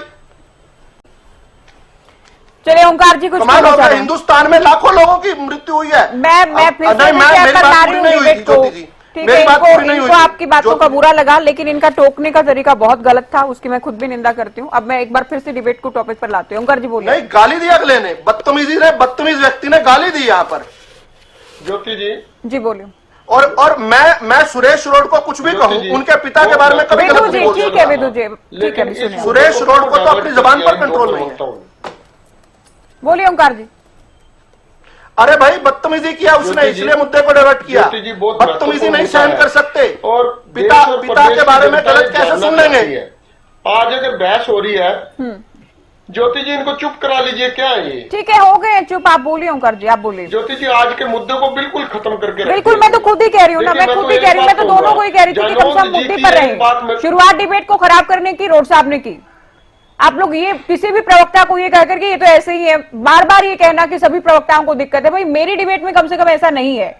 Speaker 1: चलिए ओंकार जी, कुछ
Speaker 6: कमाल हो गया। हिंदुस्तान में लाखों लोगों की मृत्यु हुई है।
Speaker 1: मैं फिर से
Speaker 6: मेरी बात पूरी नहीं हुई थी ज्योति जी, मेरी बात पूरी नहीं हुई थी।
Speaker 1: आपकी बातों का बुरा लगा, लेकिन इनका टोकने का तरीका बहुत गलत था, उसकी मैं खुद भी निंदा करती हूँ। अब मैं एक बार फिर से डिबेट को टॉपिक पर लाती हूँ। ओंकार जी बोलिए।
Speaker 6: नहीं, गाली दी अगले ने, बदतमीज व्यक्ति ने गाली दी यहाँ पर।
Speaker 8: ज्योति
Speaker 1: जी बोलिए।
Speaker 6: और मैं सुरेश रोड को कुछ भी कहूँ, उनके पिता के बारे में कभी गलत नहीं बोल
Speaker 1: ठीक है विदु जी, ठीक है, सुनिए।
Speaker 6: सुरेश रोड को तो अपनी जबान पर कंट्रोल नहीं है।
Speaker 1: बोलिए ओंकार जी।
Speaker 6: अरे भाई बदतमीजी किया उसने, इसलिए मुद्दे को डाइवर्ट किया। बदतमीजी नहीं सहन कर सकते,
Speaker 8: और
Speaker 6: पिता के बारे में गलत कैसे सुन लेंगे?
Speaker 8: आज अगर बहस हो रही है, ज्योति जी इनको चुप करा लीजिए। क्या है ये?
Speaker 1: ठीक है, हो गए चुप, आप बोलिए ओंकार जी, आप बोलिए।
Speaker 8: ज्योति जी आज के मुद्दे को बिल्कुल खत्म करके
Speaker 1: बिल्कुल, मैं तो खुद ही कह रही हूँ ना, मैं खुद ही कह रही हूँ, मैं तो दोनों को ही कह रही थी कि कम से कम मुद्दे पर रहे। शुरुआत डिबेट को खराब करने की रोड साहब ने की। आप लोग ये किसी भी प्रवक्ता को ये कहकर के ये तो ऐसे ही है, बार बार ये कहना कि सभी प्रवक्ताओं को दिक्कत है। भाई मेरी डिबेट में कम से कम ऐसा नहीं है,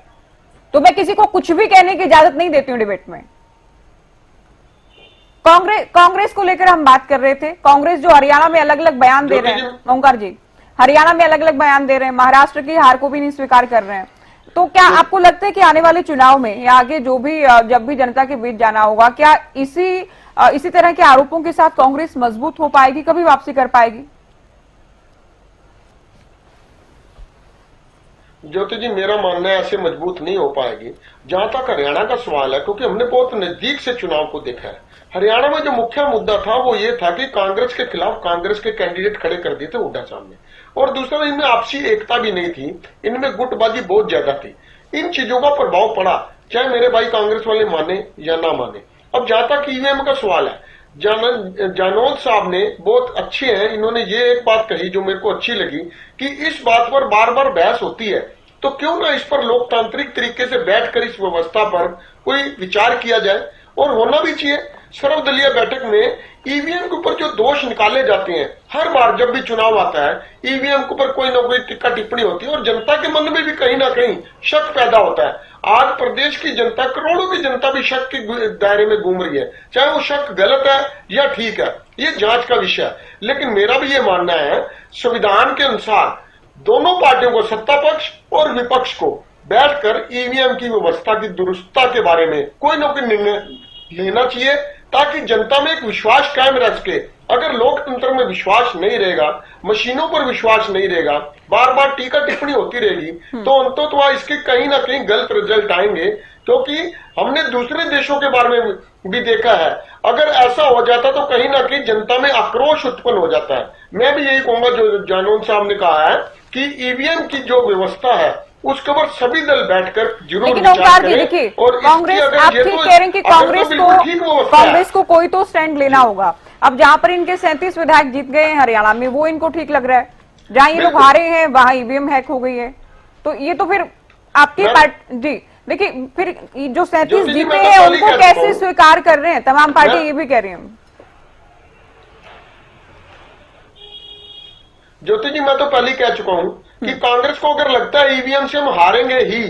Speaker 1: तो मैं किसी को कुछ भी कहने की इजाजत नहीं देती हूँ डिबेट में। कांग्रेस को लेकर हम बात कर रहे थे। कांग्रेस जो हरियाणा में अलग अलग बयान दे रहे हैं, ओंकार जी, हरियाणा में अलग अलग बयान दे रहे हैं, महाराष्ट्र की हार को भी नहीं स्वीकार कर रहे हैं। तो क्या आपको लगता है कि आने वाले चुनाव में या आगे जो भी जब भी जनता के बीच जाना होगा, क्या इसी तरह के आरोपों के साथ कांग्रेस मजबूत हो पाएगी, कभी वापसी कर पाएगी?
Speaker 8: ज्योति जी मेरा मानना है ऐसे मजबूत नहीं हो पाएगी। जहां तक हरियाणा का सवाल है, क्योंकि हमने बहुत नजदीक से चुनाव को देखा है, हरियाणा में जो मुख्य मुद्दा था वो ये था कि कांग्रेस के खिलाफ कांग्रेस के कैंडिडेट खड़े कर दिए थे हुड्डा साहब ने, और दूसरा इनमें आपसी एकता भी नहीं थी, इनमें गुटबाजी बहुत ज्यादा थी। इन चीजों का प्रभाव पड़ा, चाहे मेरे भाई कांग्रेस वाले माने या ना माने। अब जहां तक ईवीएम का सवाल है, जानोद साहब ने बहुत अच्छे हैं, इन्होंने ये एक बात कही जो मेरे को अच्छी लगी कि इस बात पर बार बार बहस होती है, तो क्यों ना इस पर लोकतांत्रिक तरीके से बैठकर इस व्यवस्था पर कोई विचार किया जाए, और होना भी चाहिए। सर्वदलीय बैठक में ईवीएम के ऊपर जो दोष निकाले जाते हैं, हर बार जब भी चुनाव आता है ईवीएम के ऊपर कोई ना कोई टिक्का टिप्पणी होती है, और जनता के मन में भी कहीं ना कहीं शक पैदा होता है। आज प्रदेश की जनता, करोड़ों की जनता भी शक के दायरे में घूम रही है, चाहे वो शक गलत है या ठीक है, ये जांच का विषय है। लेकिन मेरा भी ये मानना है, संविधान के अनुसार दोनों पार्टियों को, सत्ता पक्ष और विपक्ष को, बैठकर ईवीएम की व्यवस्था की दुरुस्तता के बारे में कोई ना कोई निर्णय लेना चाहिए, ताकि जनता में एक विश्वास कायम रह सके। अगर लोकतंत्र में विश्वास नहीं रहेगा, मशीनों पर विश्वास नहीं रहेगा, बार बार टीका टिप्पणी होती रहेगी, तो अंततः इसके कहीं ना कहीं गलत रिजल्ट आएंगे। क्योंकि हमने दूसरे देशों के बारे में भी देखा है, अगर ऐसा हो जाता तो कहीं ना कहीं जनता में आक्रोश उत्पन्न हो जाता है। मैं भी यही कहूंगा जो जानोद साहब ने कहा है कि ईवीएम की जो व्यवस्था है उसके ऊपर सभी दल बैठकर जरूर विचार करें। और
Speaker 1: कांग्रेस, आप ठीक कह रहे हैं कि कांग्रेस को कोई तो स्टैंड लेना होगा। अब जहां पर इनके 37 विधायक जीत गए हैं हरियाणा में, वो इनको ठीक लग रहा है। जहां ये लोग हारे हैं वहां ईवीएम हैक हो गई है, तो ये तो फिर आपकी पार्टी, जी देखिए, फिर जो 37 जीते हैं उनको कैसे स्वीकार कर रहे हैं तमाम पार्टी, ये भी कह रही हैं।
Speaker 8: ज्योति जी मैं तो पहले ही कह चुका हूं कि कांग्रेस को अगर लगता है ईवीएम से हम हारेंगे ही,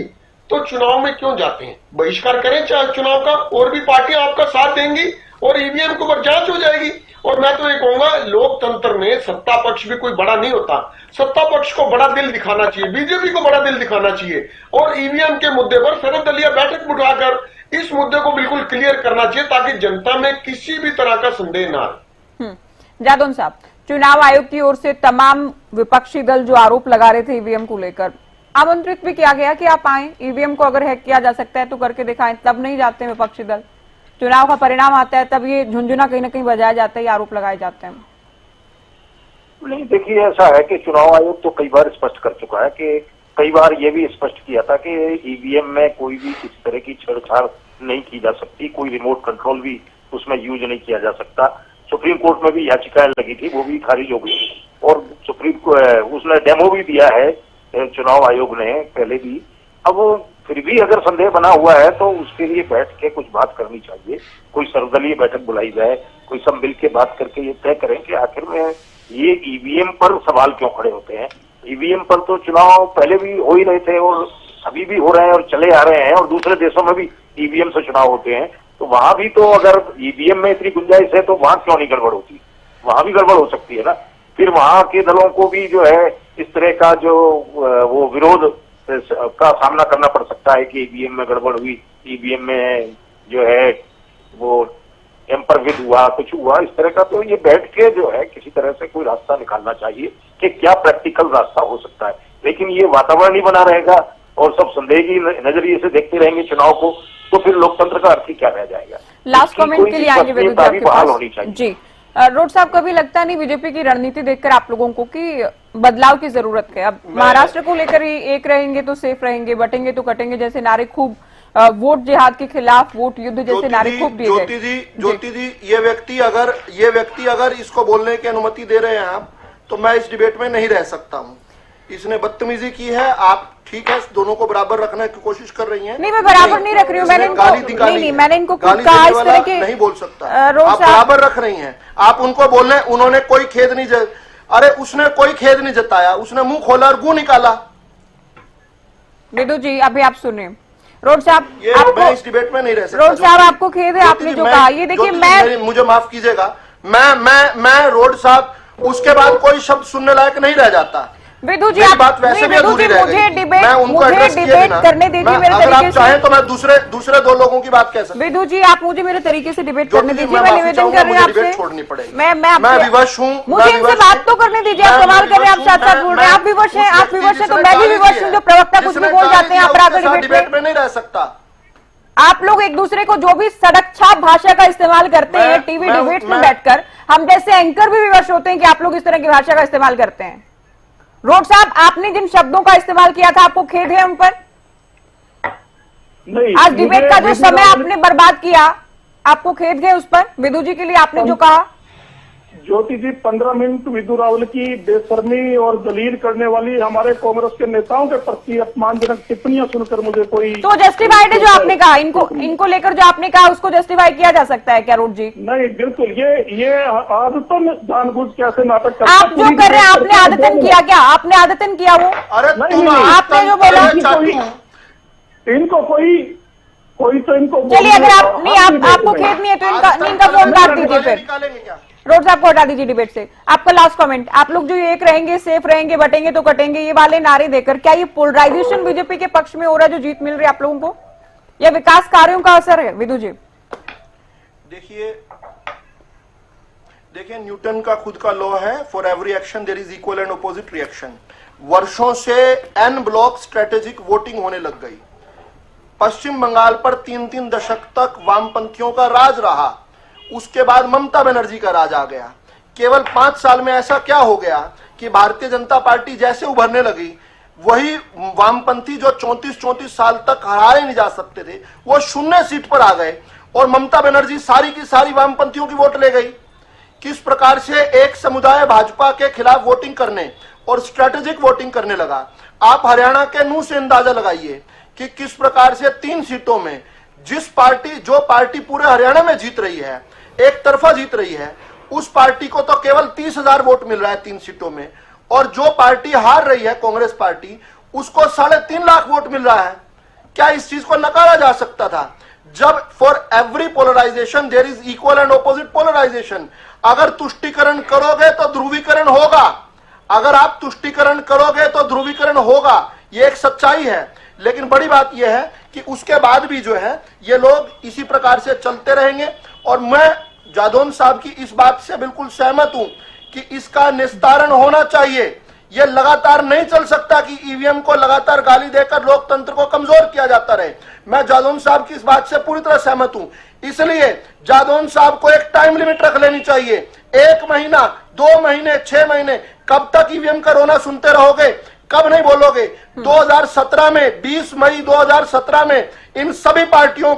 Speaker 8: तो चुनाव में क्यों जाते हैं? बहिष्कार करें चाहे चुनाव का, और भी पार्टियां आपका साथ देंगी और ईवीएम के ऊपर जांच हो जाएगी। और मैं तो ये कहूंगा, लोकतंत्र में सत्ता पक्ष भी कोई बड़ा नहीं होता, सत्ता पक्ष को बड़ा दिल दिखाना चाहिए, बीजेपी को बड़ा दिल दिखाना चाहिए, और ईवीएम के मुद्दे पर सर्वदलीय बैठक बुलाकर इस मुद्दे को बिल्कुल क्लियर करना चाहिए, ताकि जनता में किसी भी तरह का संदेह ना आए।
Speaker 1: जादौन साहब, चुनाव आयोग की ओर से तमाम विपक्षी दल जो आरोप लगा रहे थे ईवीएम को लेकर, आमंत्रित भी किया गया कि आप आए, ईवीएम को अगर हैक किया जा सकता है तो करके दिखाएं, तब नहीं जाते विपक्षी दल। चुनाव का परिणाम आता है तब ये झुंझुना कहीं ना कहीं बजाया जाता है, आरोप लगाए जाते हैं।
Speaker 9: नहीं, देखिए ऐसा है कि चुनाव आयोग तो कई बार स्पष्ट कर चुका है कि कई बार ये भी स्पष्ट किया था कि ईवीएम में कोई भी किसी तरह की छेड़छाड़ नहीं की जा सकती, कोई रिमोट कंट्रोल भी उसमें यूज नहीं किया जा सकता। सुप्रीम कोर्ट में भी याचिकाएं लगी थी, वो भी खारिज हो गई, और सुप्रीम को उसने डेमो भी दिया है चुनाव आयोग ने पहले भी। अब फिर भी अगर संदेह बना हुआ है तो उसके लिए बैठ के कुछ बात करनी चाहिए, कोई सर्वदलीय बैठक बुलाई जाए, कोई सब मिल के बात करके ये तय करें कि आखिर में ये ईवीएम पर सवाल क्यों खड़े होते हैं। ईवीएम पर तो चुनाव पहले भी हो ही रहे थे और अभी भी हो रहे हैं और चले आ रहे हैं, और दूसरे देशों में भी ईवीएम से चुनाव होते हैं, तो वहां भी तो अगर ईवीएम में इतनी गुंजाइश है तो वहां क्यों नहीं गड़बड़ होती? वहां भी गड़बड़ हो सकती है ना। फिर वहां के दलों को भी जो है इस तरह का जो वो विरोध का सामना करना पड़ सकता है कि ईवीएम में गड़बड़ हुई, ईवीएम में जो है वो टेम्पर विद हुआ, कुछ हुआ इस तरह का। तो ये बैठ के जो है किसी तरह से कोई रास्ता निकालना चाहिए कि क्या प्रैक्टिकल रास्ता हो सकता है। लेकिन ये वातावरण ही बना रहेगा और सब संदेह की नजरिए से देखते रहेंगे चुनाव को, तो फिर लोकतंत्र का अर्थ ही क्या रह जाएगा।
Speaker 1: लास्ट कमेंट के लिए आएंगे
Speaker 9: बहाल होनी चाहिए।
Speaker 1: जी, रोड साहब, कभी लगता नहीं बीजेपी की रणनीति देखकर आप लोगों को कि बदलाव की जरूरत है? अब महाराष्ट्र को लेकर ही एक रहेंगे तो सेफ रहेंगे, बटेंगे तो कटेंगे जैसे नारे खूब, वोट जिहाद के खिलाफ, वोट युद्ध जैसे नारे खूब दिए गए।
Speaker 6: ज्योति जी, ये व्यक्ति अगर इसको बोलने की अनुमति दे रहे हैं आप, तो मैं इस डिबेट में नहीं रह सकता हूँ। इसने बदतमीजी की है, आप ठीक है दोनों को बराबर रखने की कोशिश कर रही हैं।
Speaker 1: नहीं, मैं बराबर नहीं रख रही हूँ, मैंने इनको
Speaker 6: गाली
Speaker 1: कहा इस
Speaker 6: देने
Speaker 1: तरह
Speaker 6: वाला
Speaker 1: के
Speaker 6: नहीं बोल सकता। आप बराबर रख रही हैं, आप उनको बोलने, उन्होंने कोई खेद नहीं अरे उसने कोई खेद नहीं जताया, उसने मुंह खोला और गू निकाला।
Speaker 1: विदु जी, अभी आप सुनिए। रोड साहब,
Speaker 6: मैं इस डिबेट में नहीं रह सकता।
Speaker 1: रोड साहब, आपको खेद है आपने जो कहा? ये देखिए,
Speaker 6: मुझे माफ कीजिएगा, मैं रोड साहब उसके बाद कोई शब्द सुनने लायक नहीं रह जाता।
Speaker 1: विदु जी,
Speaker 6: बात वैसे भी अधूरी रह गई। मैं उनको एड्रेस किए बिना,
Speaker 1: करने दीजिए मेरे
Speaker 6: अगर आप
Speaker 1: तरीके
Speaker 6: चाहें
Speaker 1: से।
Speaker 6: तो मैं दूसरे दो लोगों की बात कह सकता हूं।
Speaker 1: विदु जी, आप मुझे मेरे तरीके से डिबेट करने दीजिए, मैं निवेदन कर रही हूँ आपसे।
Speaker 6: छोड़नी पड़ेगी।
Speaker 1: मैं
Speaker 6: विवश हूँ,
Speaker 1: मुझे इनसे बात तो करने दीजिए। आप सवाल कर रहे हैं, आप साथ साथ बोल रहे हैं। आप विवश हैं, तो मैं भी विवश हूँ। जो प्रवक्ता कुछ भी बोल जाते हैं, आप
Speaker 6: डिबेट में नहीं रह सकता।
Speaker 1: आप लोग एक दूसरे को जो भी सड़क छाप भाषा का इस्तेमाल करते हैं टीवी डिबेट्स में बैठकर, हम जैसे एंकर भी विवश होते हैं कि आप लोग इस तरह की भाषा का इस्तेमाल करते हैं। रोड साहब, आपने जिन शब्दों का इस्तेमाल किया था, आपको खेद है उन पर?
Speaker 7: नहीं,
Speaker 1: आज डिबेट का जो समय आपने बर्बाद किया, आपको खेद है उस पर? विदु जी के लिए आपने जो कहा।
Speaker 7: ज्योति जी, 15 मिनट विदु रावल की बेशर्मी और दलील करने वाली हमारे कांग्रेस के नेताओं के प्रति अपमानजनक टिप्पणियां सुनकर मुझे कोई
Speaker 1: तो जस्टिफाइड है जो आपने कहा, इनको लेकर जो आपने कहा उसको जस्टिफाई किया जा सकता है क्या रोड जी?
Speaker 7: नहीं, बिल्कुल। ये आदतन जानबूझ के ऐसे नाटक करते
Speaker 1: आप जो कर रहे हैं, आपने आदतन किया क्या? आपने आदतन किया वो?
Speaker 6: अरे
Speaker 7: नहीं,
Speaker 1: आपने जो बोला,
Speaker 7: इनको कोई तो इनको
Speaker 1: चलिए, अगर आप नहीं, आपको खेद नहीं है तो इनका फोन काट दीजिए फिर।
Speaker 6: निकालेंगे क्या?
Speaker 1: रोड साहब को हटा दीजिए डिबेट से। आपका लास्ट कमेंट, आप लोग जो एक रहेंगे, सेफ रहेंगे, बटेंगे तो कटेंगे, ये वाले नारे देकर क्या ये पोलराइजेशन बीजेपी के पक्ष में हो रहा है, जो जीत मिल रही है आप लोगों को, या विकास कार्यों का असर है? विदु जी,
Speaker 6: देखिए न्यूटन का खुद का लॉ है, for every action there is equal and opposite reaction. वर्षों से एन ब्लॉक स्ट्रेटेजिक वोटिंग होने लग गई। पश्चिम बंगाल पर 3-3 दशक तक वामपंथियों का राज रहा, उसके बाद ममता बनर्जी का राज आ गया। केवल 5 साल में ऐसा क्या हो गया कि भारतीय जनता पार्टी जैसे उभरने लगी, वही वामपंथी जो 34 साल तक हराए नहीं जा सकते थे, वो 0 सीट पर आ गए और ममता बनर्जी सारी की सारी वामपंथियों की वोट ले गई। किस प्रकार से एक समुदाय भाजपा के खिलाफ वोटिंग करने और स्ट्रेटेजिक वोटिंग करने लगा। आप हरियाणा के नूह से अंदाजा लगाइए कि किस प्रकार से 3 सीटों में जो पार्टी पूरे हरियाणा में जीत रही है, एक तरफा जीत रही है, उस पार्टी को तो केवल 30,000 वोट मिल रहा है 3 सीटों में, और जो पार्टी हार रही है कांग्रेस पार्टी, उसको 3.5 लाख वोट मिल रहा है। क्या इस चीज को नकारा जा सकता था? जब for every polarization there is equal and opposite polarization. अगर तुष्टीकरण करोगे तो ध्रुवीकरण होगा, अगर आप तुष्टीकरण करोगे तो ध्रुवीकरण होगा, ये एक सच्चाई है। लेकिन बड़ी बात यह है कि उसके बाद भी जो है ये लोग इसी प्रकार से चलते रहेंगे। और मैं जादौन साहब की इस बात से बिल्कुल सहमत हूं कि इसका निस्तारण होना चाहिए। यह लगातार नहीं चल सकता कि ईवीएम को लगातार गाली देकर लोकतंत्र को कमजोर किया जाता रहे। मैं जादौन साहब की इस बात से पूरी तरह सहमत हूं। इसलिए जादौन साहब को एक टाइम लिमिट रख लेनी चाहिए, 1 महीना, 2 महीने, 6 महीने। कब तक ईवीएम का रोना सुनते रहोगे? कब नहीं बोलोगे? 2017 में 20 मई 2017 में इन सभी पार्टियों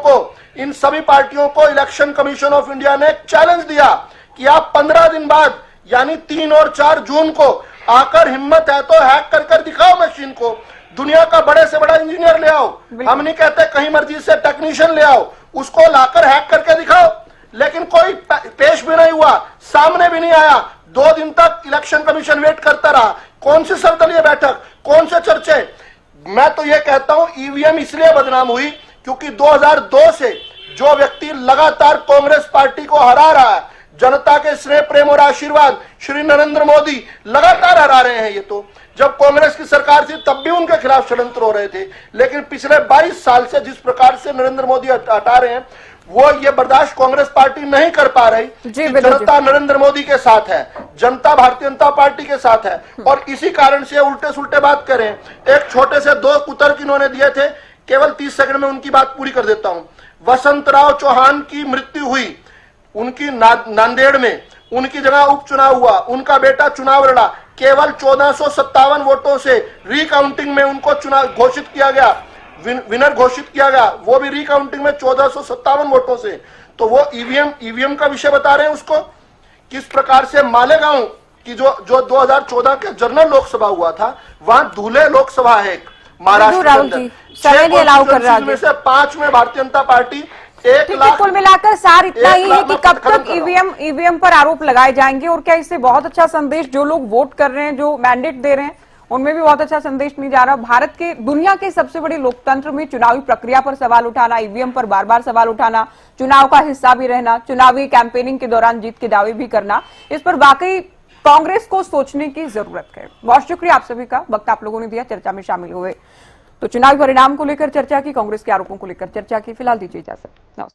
Speaker 6: को इलेक्शन कमीशन ऑफ इंडिया ने चैलेंज दिया कि आप 15 दिन बाद यानी 3 और 4 जून को आकर, हिम्मत है तो हैक कर दिखाओ मशीन को, दुनिया का बड़े से बड़ा इंजीनियर ले आओ। हम नहीं कहते कहीं मर्जी से टेक्नीशियन ले आओ, उसको लाकर हैक करके दिखाओ। लेकिन कोई पेश भी नहीं हुआ, सामने भी नहीं आया। 2 दिन तक इलेक्शन कमीशन वेट करता रहा। कौन सी सर्वदलीय बैठक, कौन से चर्चे? मैं तो यह कहता हूं ईवीएम इसलिए बदनाम हुई क्योंकि 2002 से जो व्यक्ति लगातार कांग्रेस पार्टी को हरा रहा है, जनता के स्नेह प्रेम और आशीर्वाद श्री नरेंद्र मोदी लगातार हरा रहे हैं। ये तो जब कांग्रेस की सरकार थी तब भी उनके खिलाफ षड्यंत्र हो रहे थे, लेकिन पिछले 22 साल से जिस प्रकार से नरेंद्र मोदी हटा रहे हैं, वो ये बर्दाश्त कांग्रेस पार्टी नहीं कर पा रही। जनता नरेंद्र मोदी के साथ है, जनता भारतीय जनता पार्टी के साथ है, और इसी कारण से उल्टे सुल्टे बात करें। एक छोटे से 2 कुतर्क इन्होंने दिए थे, केवल 30 सेकंड में उनकी बात पूरी कर देता हूं। वसंतराव चौहान की मृत्यु हुई उनकी नांदेड़ में, उनकी जगह उपचुनाव हुआ, उनका बेटा चुनाव लड़ा, केवल 1457 वोटों से रिकाउंटिंग में उनको चुनाव घोषित किया गया, विनर घोषित किया गया, वो भी रिकाउंटिंग में 1457 वोटों से। तो वो ईवीएम का विषय बता रहे हैं उसको। किस प्रकार से मालेगांव की जो 2014 के जनरल लोकसभा हुआ था, वहां धुले लोकसभा है एक महाराष्ट्र के अंदर, 6 में से 5 में भारतीय जनता पार्टी 1 लाख।
Speaker 1: कुल मिलाकर सार इतना ही है कि कब तक ईवीएम पर आरोप लगाए जाएंगे, और क्या इससे बहुत अच्छा संदेश जो लोग वोट कर रहे हैं, जो मैंडेट दे रहे हैं, उनमें भी बहुत अच्छा संदेश नहीं जा रहा। भारत के दुनिया के सबसे बड़े लोकतंत्र में चुनावी प्रक्रिया पर सवाल उठाना, ईवीएम पर बार बार सवाल उठाना, चुनाव का हिस्सा भी रहना, चुनावी कैंपेनिंग के दौरान जीत के दावे भी करना, इस पर वाकई कांग्रेस को सोचने की जरूरत है। बहुत शुक्रिया आप सभी का, वक्त आप लोगों ने दिया, चर्चा में शामिल हुए। तो चुनावी परिणाम को लेकर चर्चा की, कांग्रेस के आरोपों को लेकर चर्चा की। फिलहाल दीजिए इजाजत।